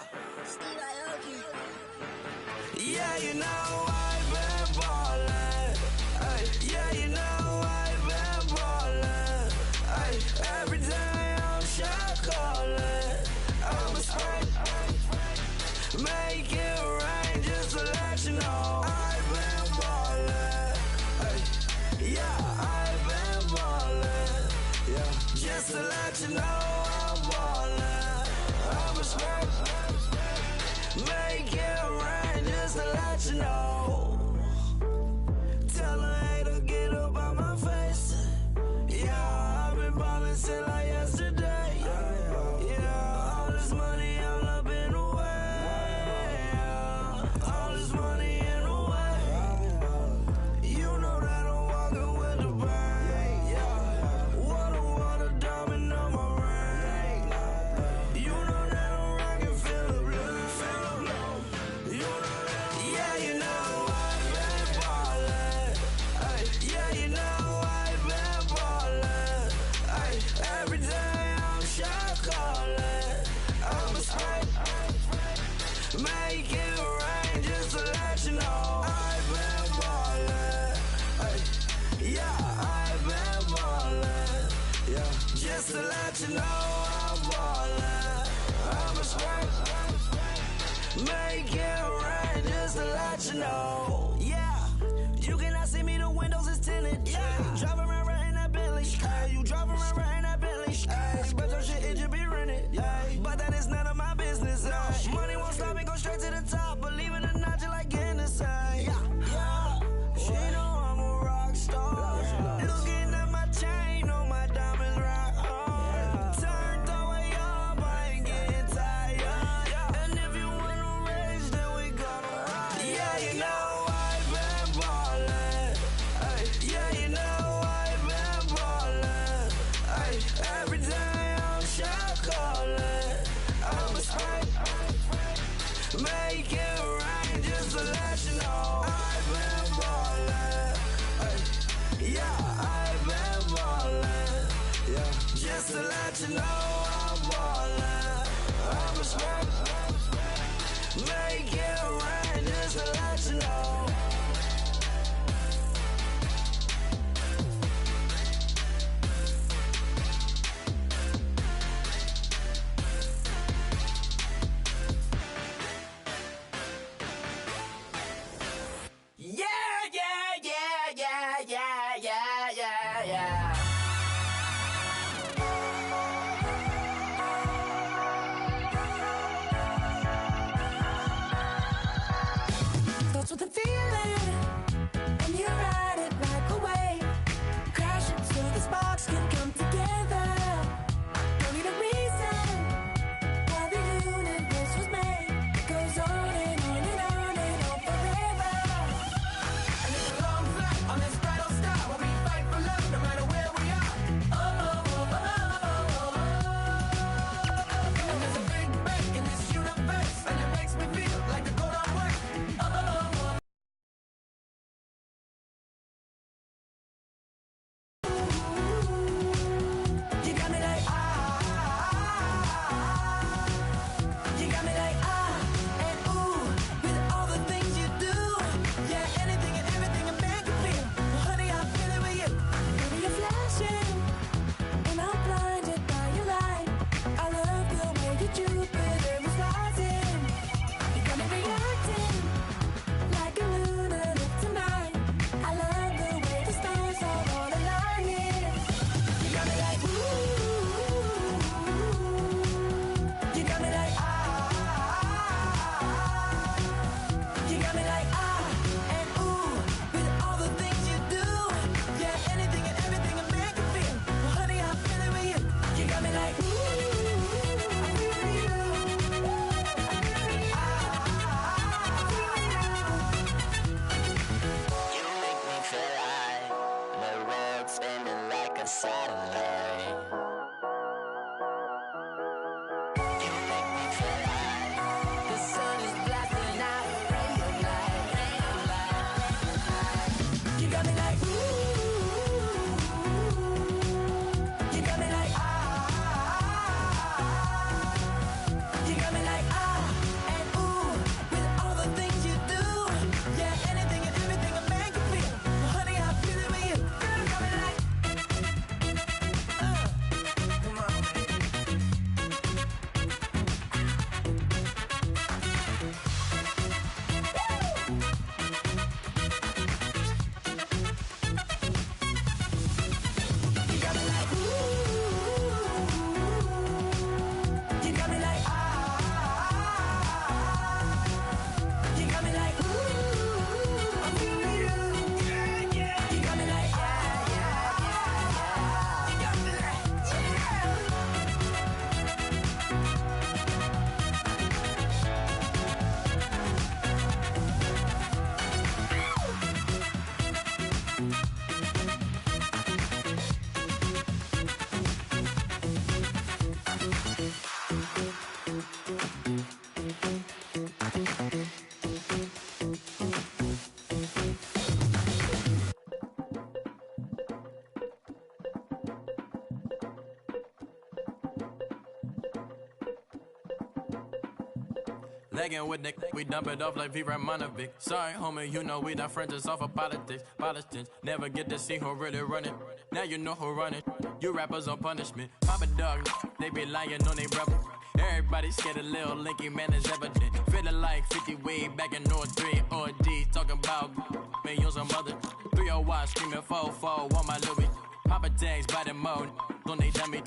Yeah, you know I've been ballin'. Ay, yeah, you know I've been ballin'. Ay, every day I'm shot callin'. I'm a spray, make it rain just to let you know I've been ballin'. Ay, yeah, I've been ballin'. Yeah, just to let you know I'm ballin'. I'm a spray, make it rain just to let you know. Tell a hater get up on my face. Yeah, I've been ballin' since like yesterday. Yeah, all this money all up in the way. Yeah, all this money in the way. You know that I'm walking with the bank. Yeah, water, diamond on my ring. You know that I'm rockin', feel the blue. You know that, yeah, you know I've been ballin'. Ay, yeah, you know I've been ballin'. Ay, every day I'm shot callin'. I'm a spray, make it rain just to let you know I've been ballin'. Ay, yeah, I've been ballin'. Yeah, just to let you know I'm ballin'. I'm a spray, make it rain just to let you know. Yeah, you cannot see me, the windows is tinted. Yeah, driving around right in that Bentley. Ay, you driving around right in that Bentley. Ay, special shit, it should be rented. Yeah, but that is none of my business. Ay, money won't stop me, go straight to the top. Believe it or not, you like getting the same. Yeah, she know I'm a rock star. Looking at my chain, on my diamonds right hard. Turned the way up, I ain't getting tired. And if you wanna race, then we gonna ride. Yeah, you know I've been ballin'. Ay, yeah, you know I've been ballin'. Ay, every day I'm shot callin'. I'm a spray, make it rain just to let you know I've been ballin'. Ay, yeah, I've been ballin'. Yeah, just to let you know I'm ballin'. I'm a spray, make it rain just to let you know. Yeah, yeah, yeah, yeah, yeah, yeah, yeah, yeah. Lagging with the we dump it off like V. Ramonovic. Sorry, homie, you know we not friends, it's off of politics. Politics never get to see who really run it. Now you know who run it. You rappers on punishment. Papa dog, they be lying on they brother. Everybody scared a little linky man is evident. Feeling like 50 way back in 03 or D. Talking about millions of mother. 301 screaming 4-4 on my Louis. Papa tags by the mode, don't they dummy?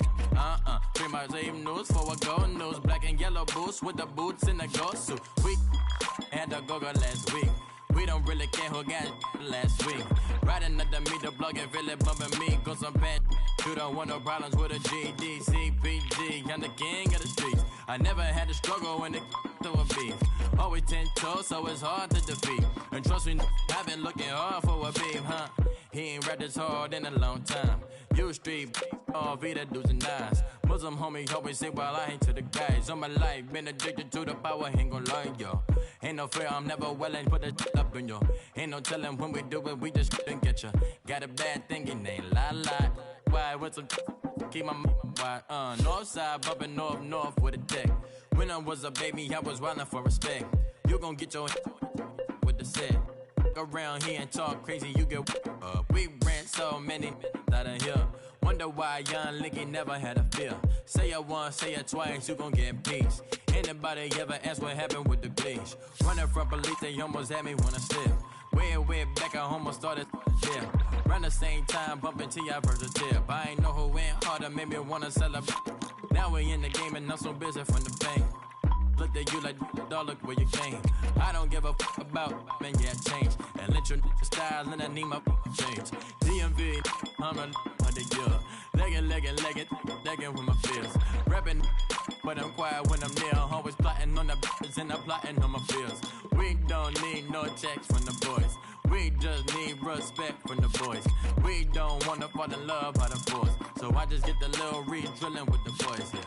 Three my same news for a gold news. Black and yellow boots with the boots in the ghost suit. We had a go-go last week. We don't really care who got last week. Riding under me, the blog and really bumping me. Cause I'm bad. You don't want no problems with a GD, CPG. I'm the king of the streets. I never had to struggle when it to a beef. Always 10 toes, so it's hard to defeat. And trust me, I've been looking hard for a beef, huh? He ain't rapped this hard in a long time. You street, all Vita dudes and nines. Muslim homie always say, well, I ain't to the guys. All my life, been addicted to the power, ain't gon' lie, yo. Ain't no fear, I'm never willing, put that up in yo. Ain't no telling when we do it, we just couldn't get ya. Got a bad thing, it ain't lie. Why, with some keep my wide, north side, bumping north with a deck. When I was a baby, I was wildin' for respect. You gon' get your with the set. Around here and talk crazy, you get we ran so many out of here. Wonder why young Linky never had a fear. Say it once, say it twice, you gon' get peace. Anybody ever ask what happened with the bleach? Running from police, they almost had me wanna slip. Way back, I almost started there. Around the same time, bumping T.I. versus tip. I ain't know who went harder, made me wanna celebrate. Now we in the game and I'm so busy from the pain. Look at you like, dog, look where you came. I don't give a fuck about, man, yeah, change. And let your style and I need my change. DMV, I'm a year. Legging with my fears. Rapping, but I'm quiet when I'm near. Always plotting on the bitches and I'm plotting on my fears. We don't need no checks from the boys. We just need respect from the boys. We don't wanna fall in love by the force. So I just get the little re-drilling with the boys, yeah.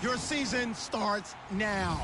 Your season starts now.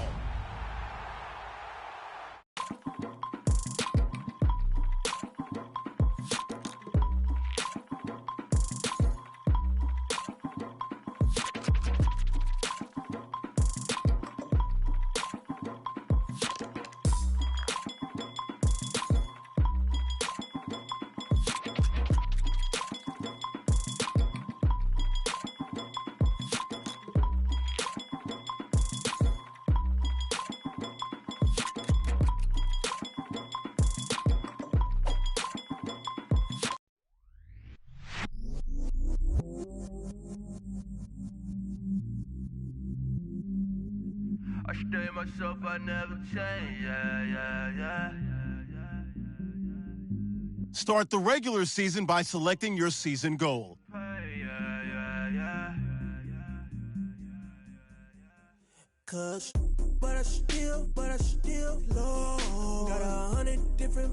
I stay myself, I never change, yeah. Start the regular season by selecting your season goal. But I still low. Got 100 different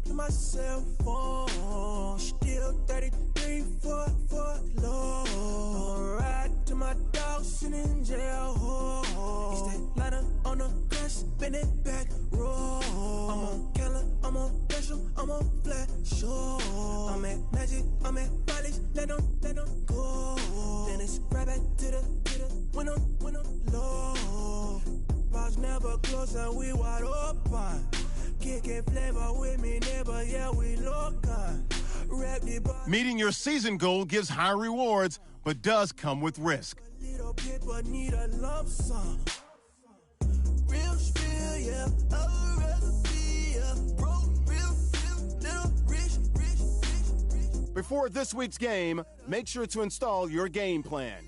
in my cell phone. Still 33 for low. I'ma ride to my dog sitting in jail. It's that ladder on the grass, spin it back, roll. I'm on Keller, I'm on Gresham, I'm on Flat Shore. I'm at Magic, I'm at Bally's, let them go. Then it's right back to the when I'm low. Bars never close and we wide open. Kicking flavor with me, neighbor, yeah, we local. Meeting your season goal gives high rewards, but does come with risk. Little people need a lump sum. Real spill, yeah, I'd rather be a broke, real little rich. Before this week's game, make sure to install your game plan.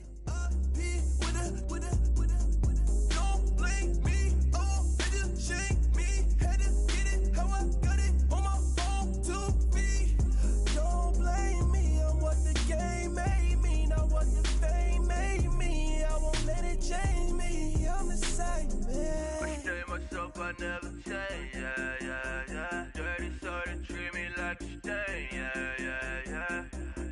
I never change, yeah. Dirty soda, treat me like a stain, yeah.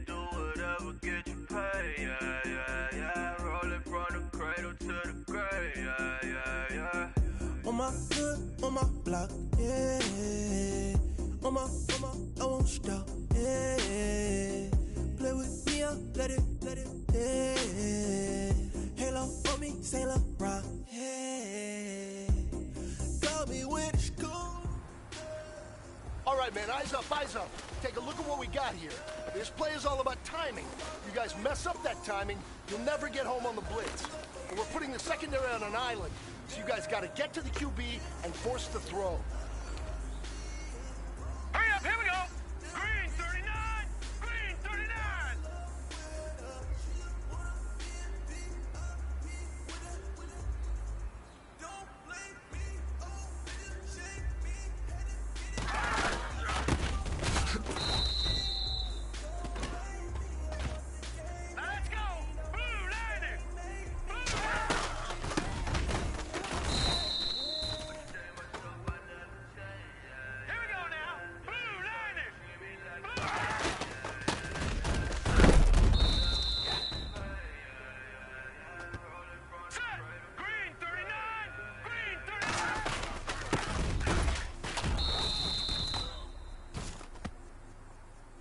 Do whatever, get you paid, yeah. Roll it from the cradle to the grave, yeah. On my hood, on my block, yeah. On my, I won't stop, yeah. Play with me, let it, yeah. Halo on me, Saint Laurent, yeah. Got me when it's cool. All right, man, eyes up, eyes up. Take a look at what we got here. This play is all about timing. You guys mess up that timing, you'll never get home on the blitz. And we're putting the secondary on an island, so you guys got to get to the QB and force the throw. Hurry up, here we go! Green 39! Green 39! Let's go! Blue Lightning! Here we go now! Blue Lightning! Set! Green 39! Green 39!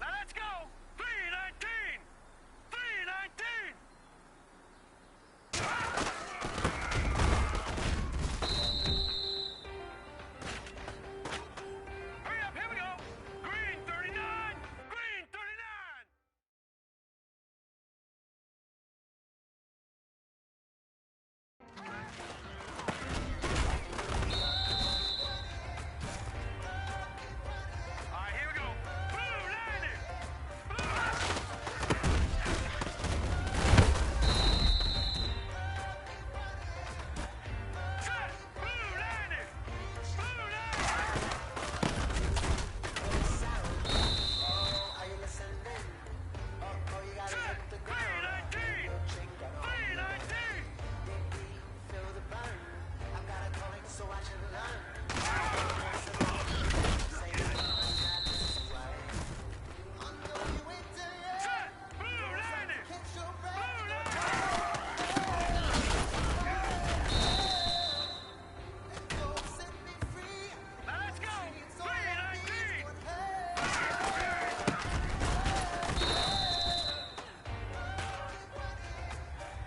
Let's go! 319! 319! Hurry up, here we go! Green 39! Green 39! All right, here we go. Blue Lightning! Set! Blue Lightning! Blue Lightning! Set! 319! 319! Set! Blue Lightning! Blue Lightning! Let's go! 319!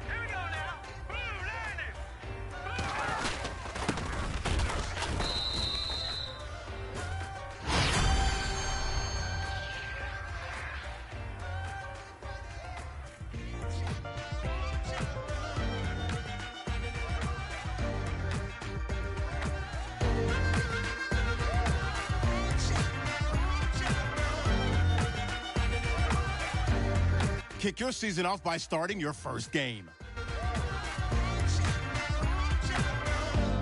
Here we go now! Blue Lightning! Kick your season off by starting your first game.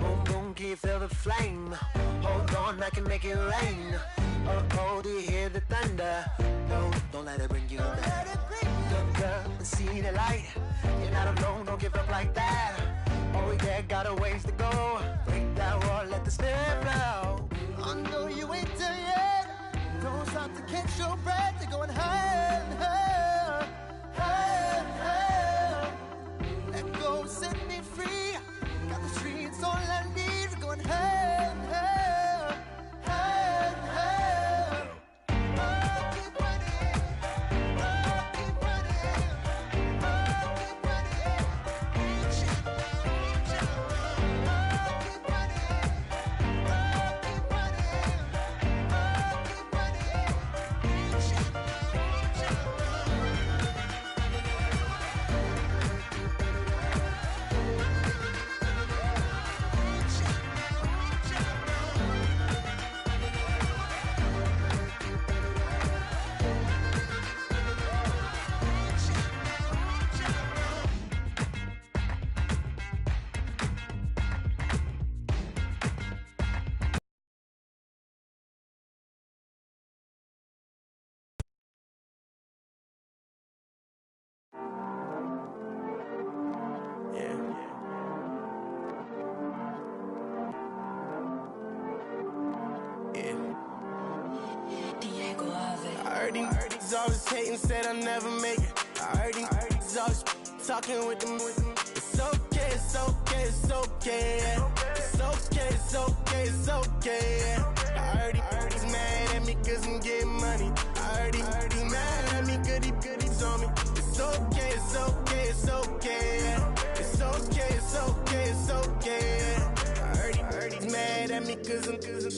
Boom, boom, can you feel the flame? Hold on, I can make it rain. Oh, do you hear the thunder? No, don't let it bring you down. Look up and see the light. You're not alone, don't give up like that. Oh yeah, got a ways to go. Break that wall, let the spirit flow. I know you ain't there yet. Don't stop to catch your breath. You're going higher and higher, higher and higher. Let go, set me free. Got the streets all I need. We're going higher and higher, higher and higher. Oh, keep running. Oh, keep running. Oh, keep running. Keep heard these always hating, said I'll never make it. I heard these always talking with them. It's okay, it's okay, it's okay. Yeah. It's okay, it's okay, it's okay. Yeah. I heard he's mad at me cause I'm getting money. I heard he's mad at me cause he's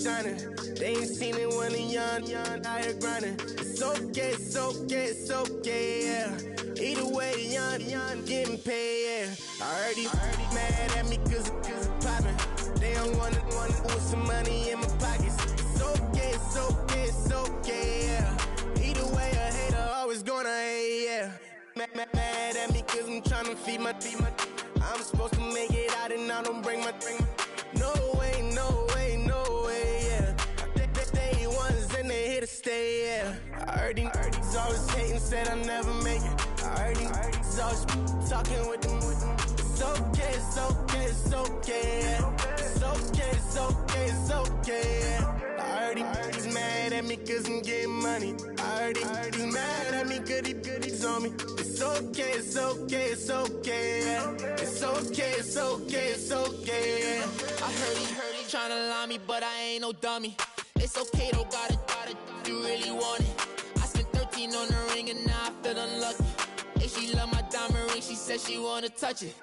shining. They ain't seen it when a young out here grinding. It's okay, it's okay, it's okay, yeah. Either way, young getting paid, yeah. I heard he mad at me cause I'm poppin'. They don't wanna with some money in my pockets. It's okay, it's okay, it's okay, yeah. Either way, a hater always gonna hate, yeah. Mad at me cause I'm tryna feed my I'm supposed to make it out and I don't bring my no way, no way, no way, yeah. They ones and they here to stay, yeah. I heard he's always hating, said I'll never make it. I heard he's always talking with them. It's okay, it's okay, it's okay, yeah. It's okay, it's okay, it's okay, yeah. I heard he's mad at me cause I'm getting money. I heard he's mad at me cause he's on me. It's okay, it's okay, it's okay, yeah. It's okay, it's okay, it's okay, yeah. I heard he tryna lie me, but I ain't no dummy. It's okay though, got it, you really want it. I spent 13 on the ring and now I feel unlucky. Hey, she love my diamond ring, she said she wanna touch it.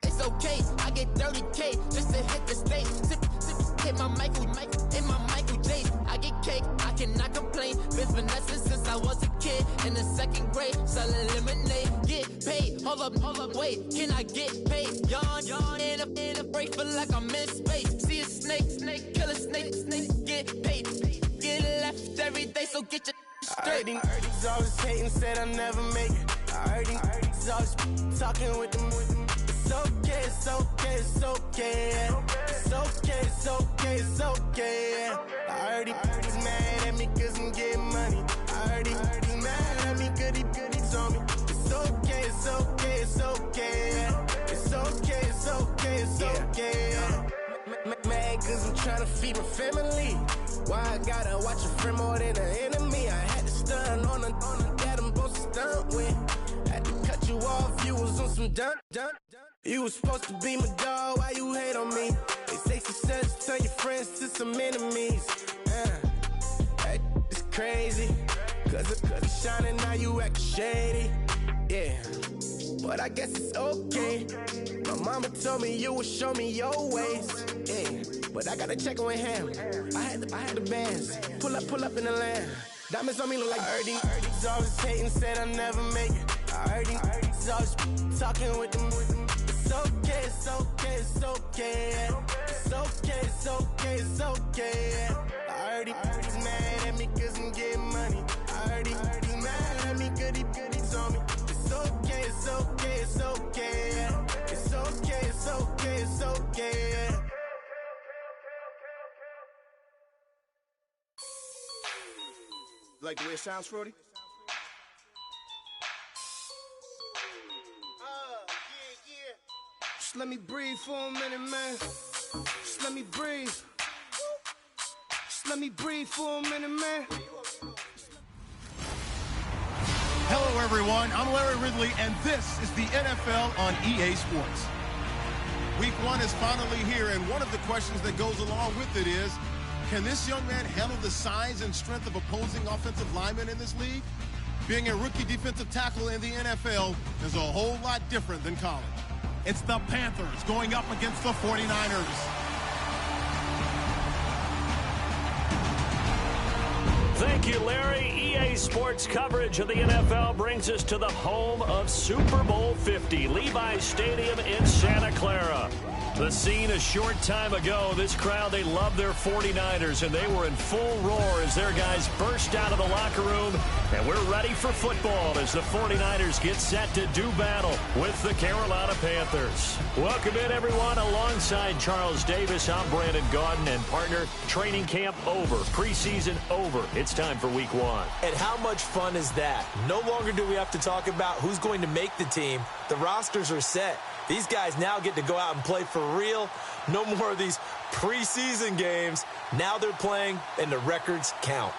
It's okay, I get 30K just to hit the stage. Sip, hit my Michael, in my Michael J. I get cake, I cannot complain. Been finessing since I was a kid in the 2nd grade. Selling lemonade, get paid. Hold up, wait, can I get paid? Yawn in a break, feel like I'm in space. See a snake, kill a snake, get paid. Get left every day, so get your straight. I heard he's always hating, said I'll never make it. I heard he's always talking with them. It's okay, it's okay, it's okay, yeah. It's okay, it's okay, it's okay, yeah. I heard he's mad at me cause I'm getting money. I heard he's mad at me cause he's on me. It's okay, it's okay, it's okay, yeah. It's okay, it's okay, it's okay, yeah. Mad cause I'm tryna feed my family. Why I gotta watch a friend more than an enemy? I had to stun on the that I'm supposed to stunt with. Had to cut you off, you was on some dun. You was supposed to be my dog, why you hate on me? They say success turn your friends to some enemies. That is crazy. Cause it's shining, now you act shady. Yeah, but I guess it's okay. My mama told me you would show me your ways. Yeah, but I gotta check with him. I had the bands. Pull up in the land. Diamonds on me look like Erdy. He's always hating, said I'll never make it. I heard he's always talking with them. It's okay, it's okay, it's okay, yeah. It's okay, it's okay, it's okay, yeah. I heard he's mad at me cause I'm getting money. I heard he's mad at me cause he's on me. It's okay, it's okay, it's okay, yeah. It's okay, it's okay, it's okay, yeah. Like the way it sounds, Frody? Just let me breathe for a minute, man. Just let me breathe. Just let me breathe for a minute, man. Hello, everyone. I'm Larry Ridley, and this is the NFL on EA Sports. Week 1 is finally here, and one of the questions that goes along with it is, can this young man handle the size and strength of opposing offensive linemen in this league? Being a rookie defensive tackle in the NFL is a whole lot different than college. It's the Panthers going up against the 49ers. Thank you, Larry. EA Sports coverage of the NFL brings us to the home of Super Bowl 50, Levi's Stadium in Santa Clara. The scene a short time ago, this crowd, they love their 49ers, and they were in full roar as their guys burst out of the locker room. And we're ready for football as the 49ers get set to do battle with the Carolina Panthers. Welcome in, everyone. Alongside Charles Davis, I'm Brandon Gaudin, and partner, training camp over, preseason over. It's time for week 1. And how much fun is that? No longer do we have to talk about who's going to make the team. The rosters are set. These guys now get to go out and play for real. No more of these preseason games. Now they're playing, and the records count.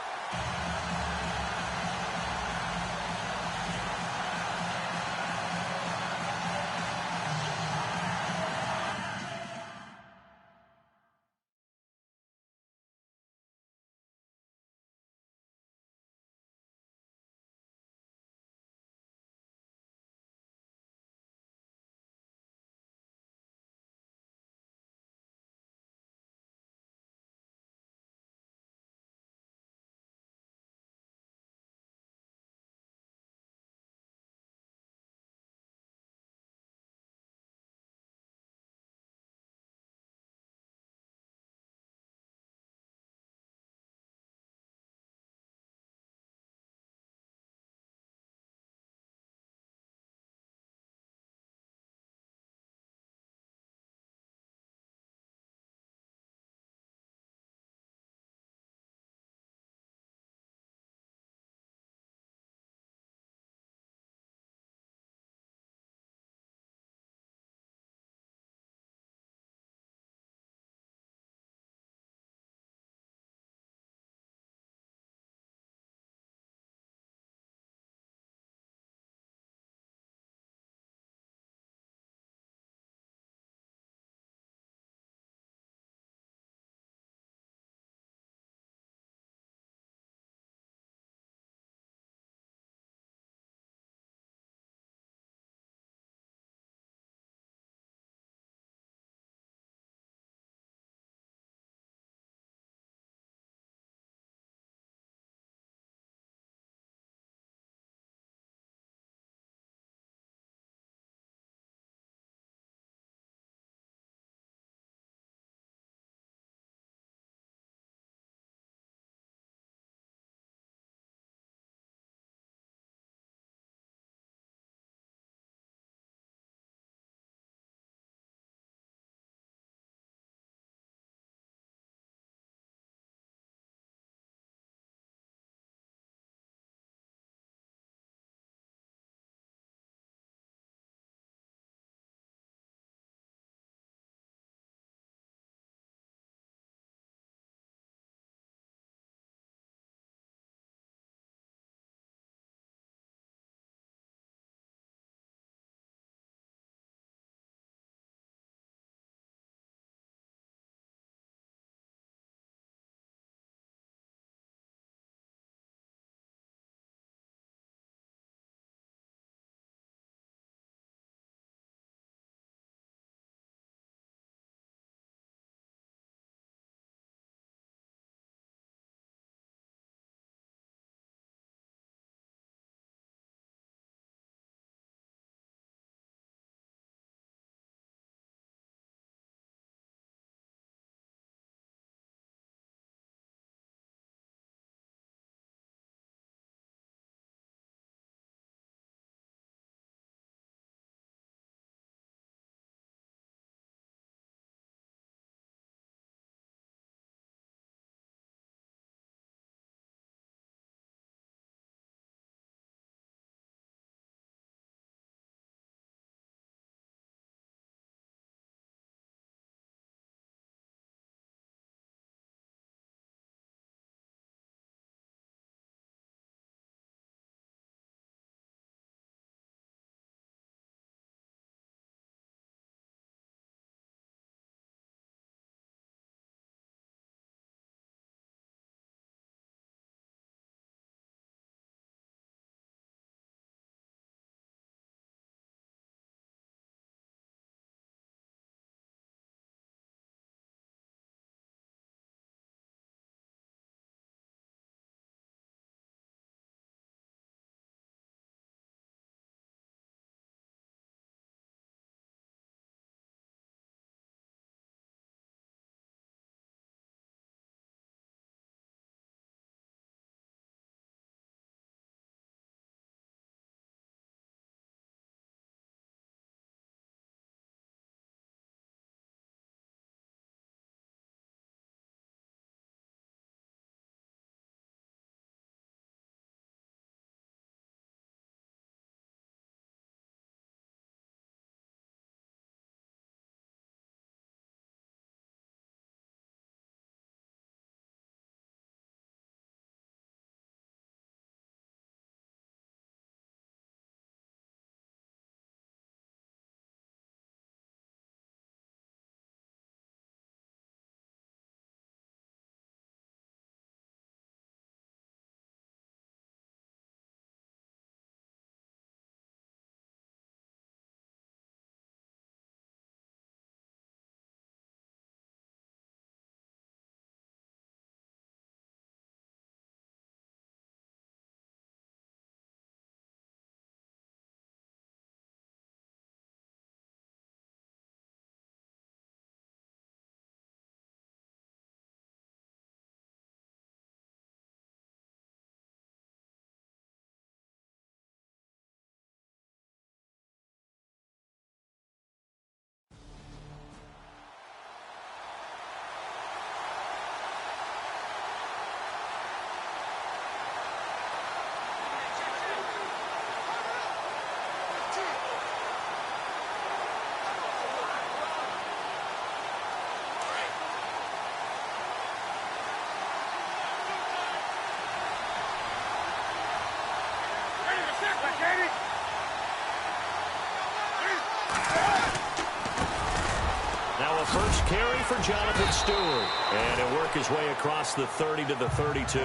first carry for Jonathan Stewart. And he'll work his way across the 30 to the 32.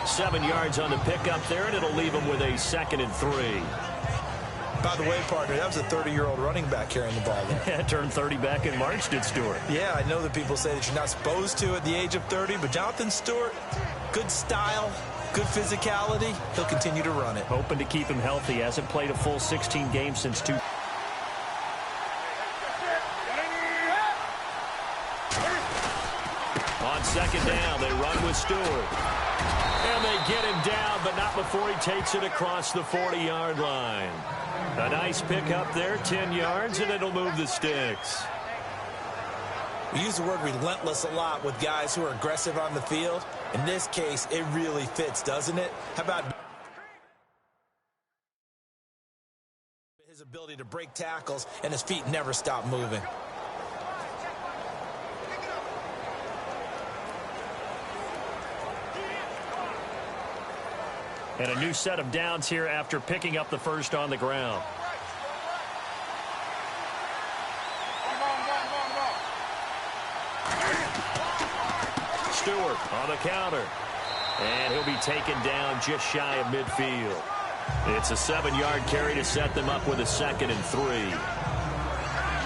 7 yards on the pickup there, and it'll leave him with a 2nd and 3. By the way, partner, that was a 30-year-old running back carrying the ball there. Turned 30 back in March, did Stewart. Yeah, I know that people say that you're not supposed to at the age of 30, but Jonathan Stewart, good style, good physicality. He'll continue to run it. Hoping to keep him healthy. Hasn't played a full 16 games since 2. On 2nd down, they run with Stewart. And they get him down, but not before he takes it across the 40-yard line. A nice pickup there, 10 yards, and it'll move the sticks. We use the word relentless a lot with guys who are aggressive on the field. In this case, it really fits, doesn't it? How about his ability to break tackles and his feet never stop moving? And a new set of downs here after picking up the first on the ground. Stewart on the counter. And he'll be taken down just shy of midfield. It's a 7-yard carry to set them up with a 2nd and 3.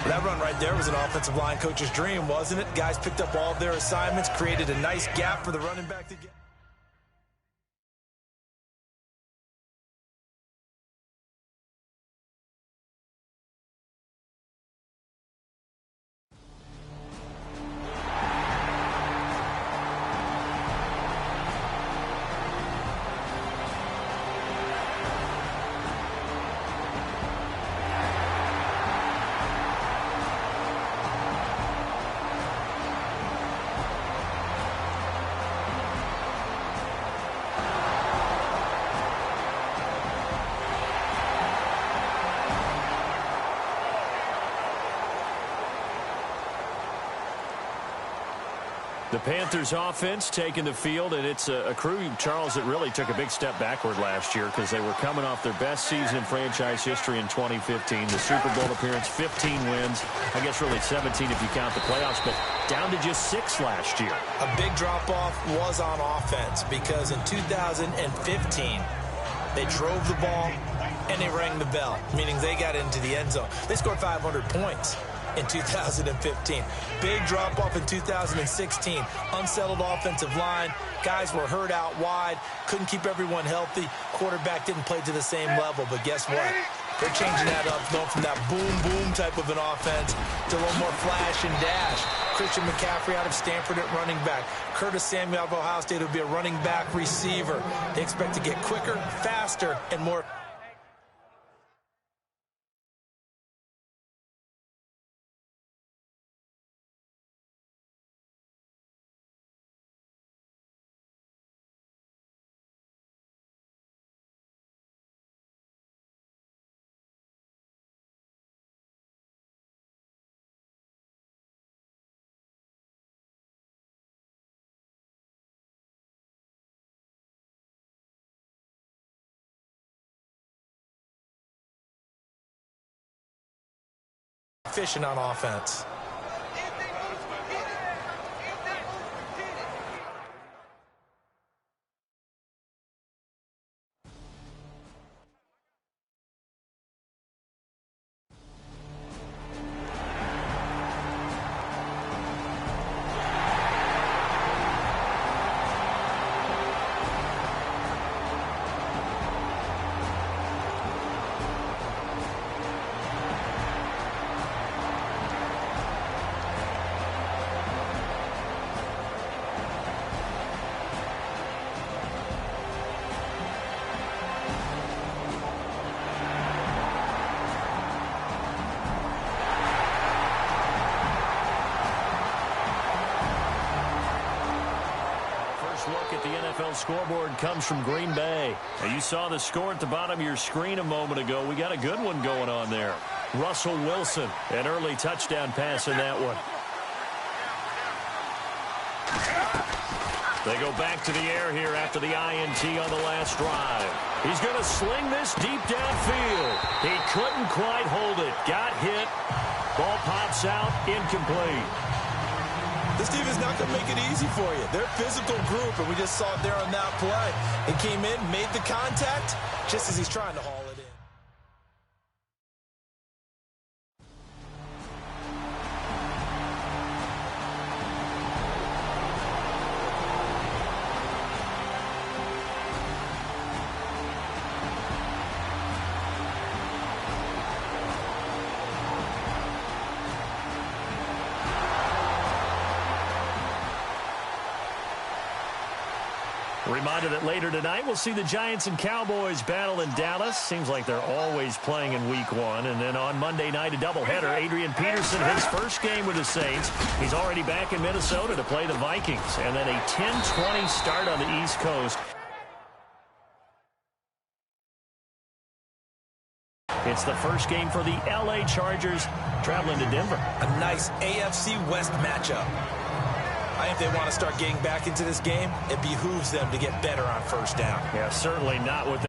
That run right there was an offensive line coach's dream, wasn't it? Guys picked up all of their assignments, created a nice gap for the running back to get. The Panthers offense taking the field, and it's a crew, Charles, that really took a big step backward last year because they were coming off their best season in franchise history in 2015. The Super Bowl appearance, 15 wins. I guess really 17 if you count the playoffs, but down to just 6 last year. A big drop-off was on offense because in 2015, they drove the ball and they rang the bell, meaning they got into the end zone. They scored 500 points. In 2015. Big drop-off in 2016. Unsettled offensive line. Guys were hurt out wide. Couldn't keep everyone healthy. Quarterback didn't play to the same level. But guess what? They're changing that up, going from that boom-boom type of an offense to a little more flash and dash. Christian McCaffrey out of Stanford at running back. Curtis Samuel out of Ohio State will be a running back receiver. They expect to get quicker, faster, and more. Efficient on offense. Look at the NFL scoreboard comes from Green Bay. Now, you saw the score at the bottom of your screen a moment ago. We got a good one going on there. Russell Wilson, an early touchdown pass in that one. They go back to the air here after the INT on the last drive. He's going to sling this deep downfield. He couldn't quite hold it. Got hit. Ball pops out, incomplete. This defense is not going to make it easy for you. They're a physical group, and we just saw it there on that play. It came in, made the contact, just as he's trying to haul it in. Reminder that later tonight we'll see the Giants and Cowboys battle in Dallas. Seems like they're always playing in week 1. And then on Monday night, a doubleheader. Adrian Peterson, his first game with the Saints. He's already back in Minnesota to play the Vikings. And then a 10-20 start on the East Coast. It's the first game for the LA Chargers traveling to Denver. A nice AFC West matchup. I think they want to start getting back into this game. It behooves them to get better on first down. Yeah, certainly not with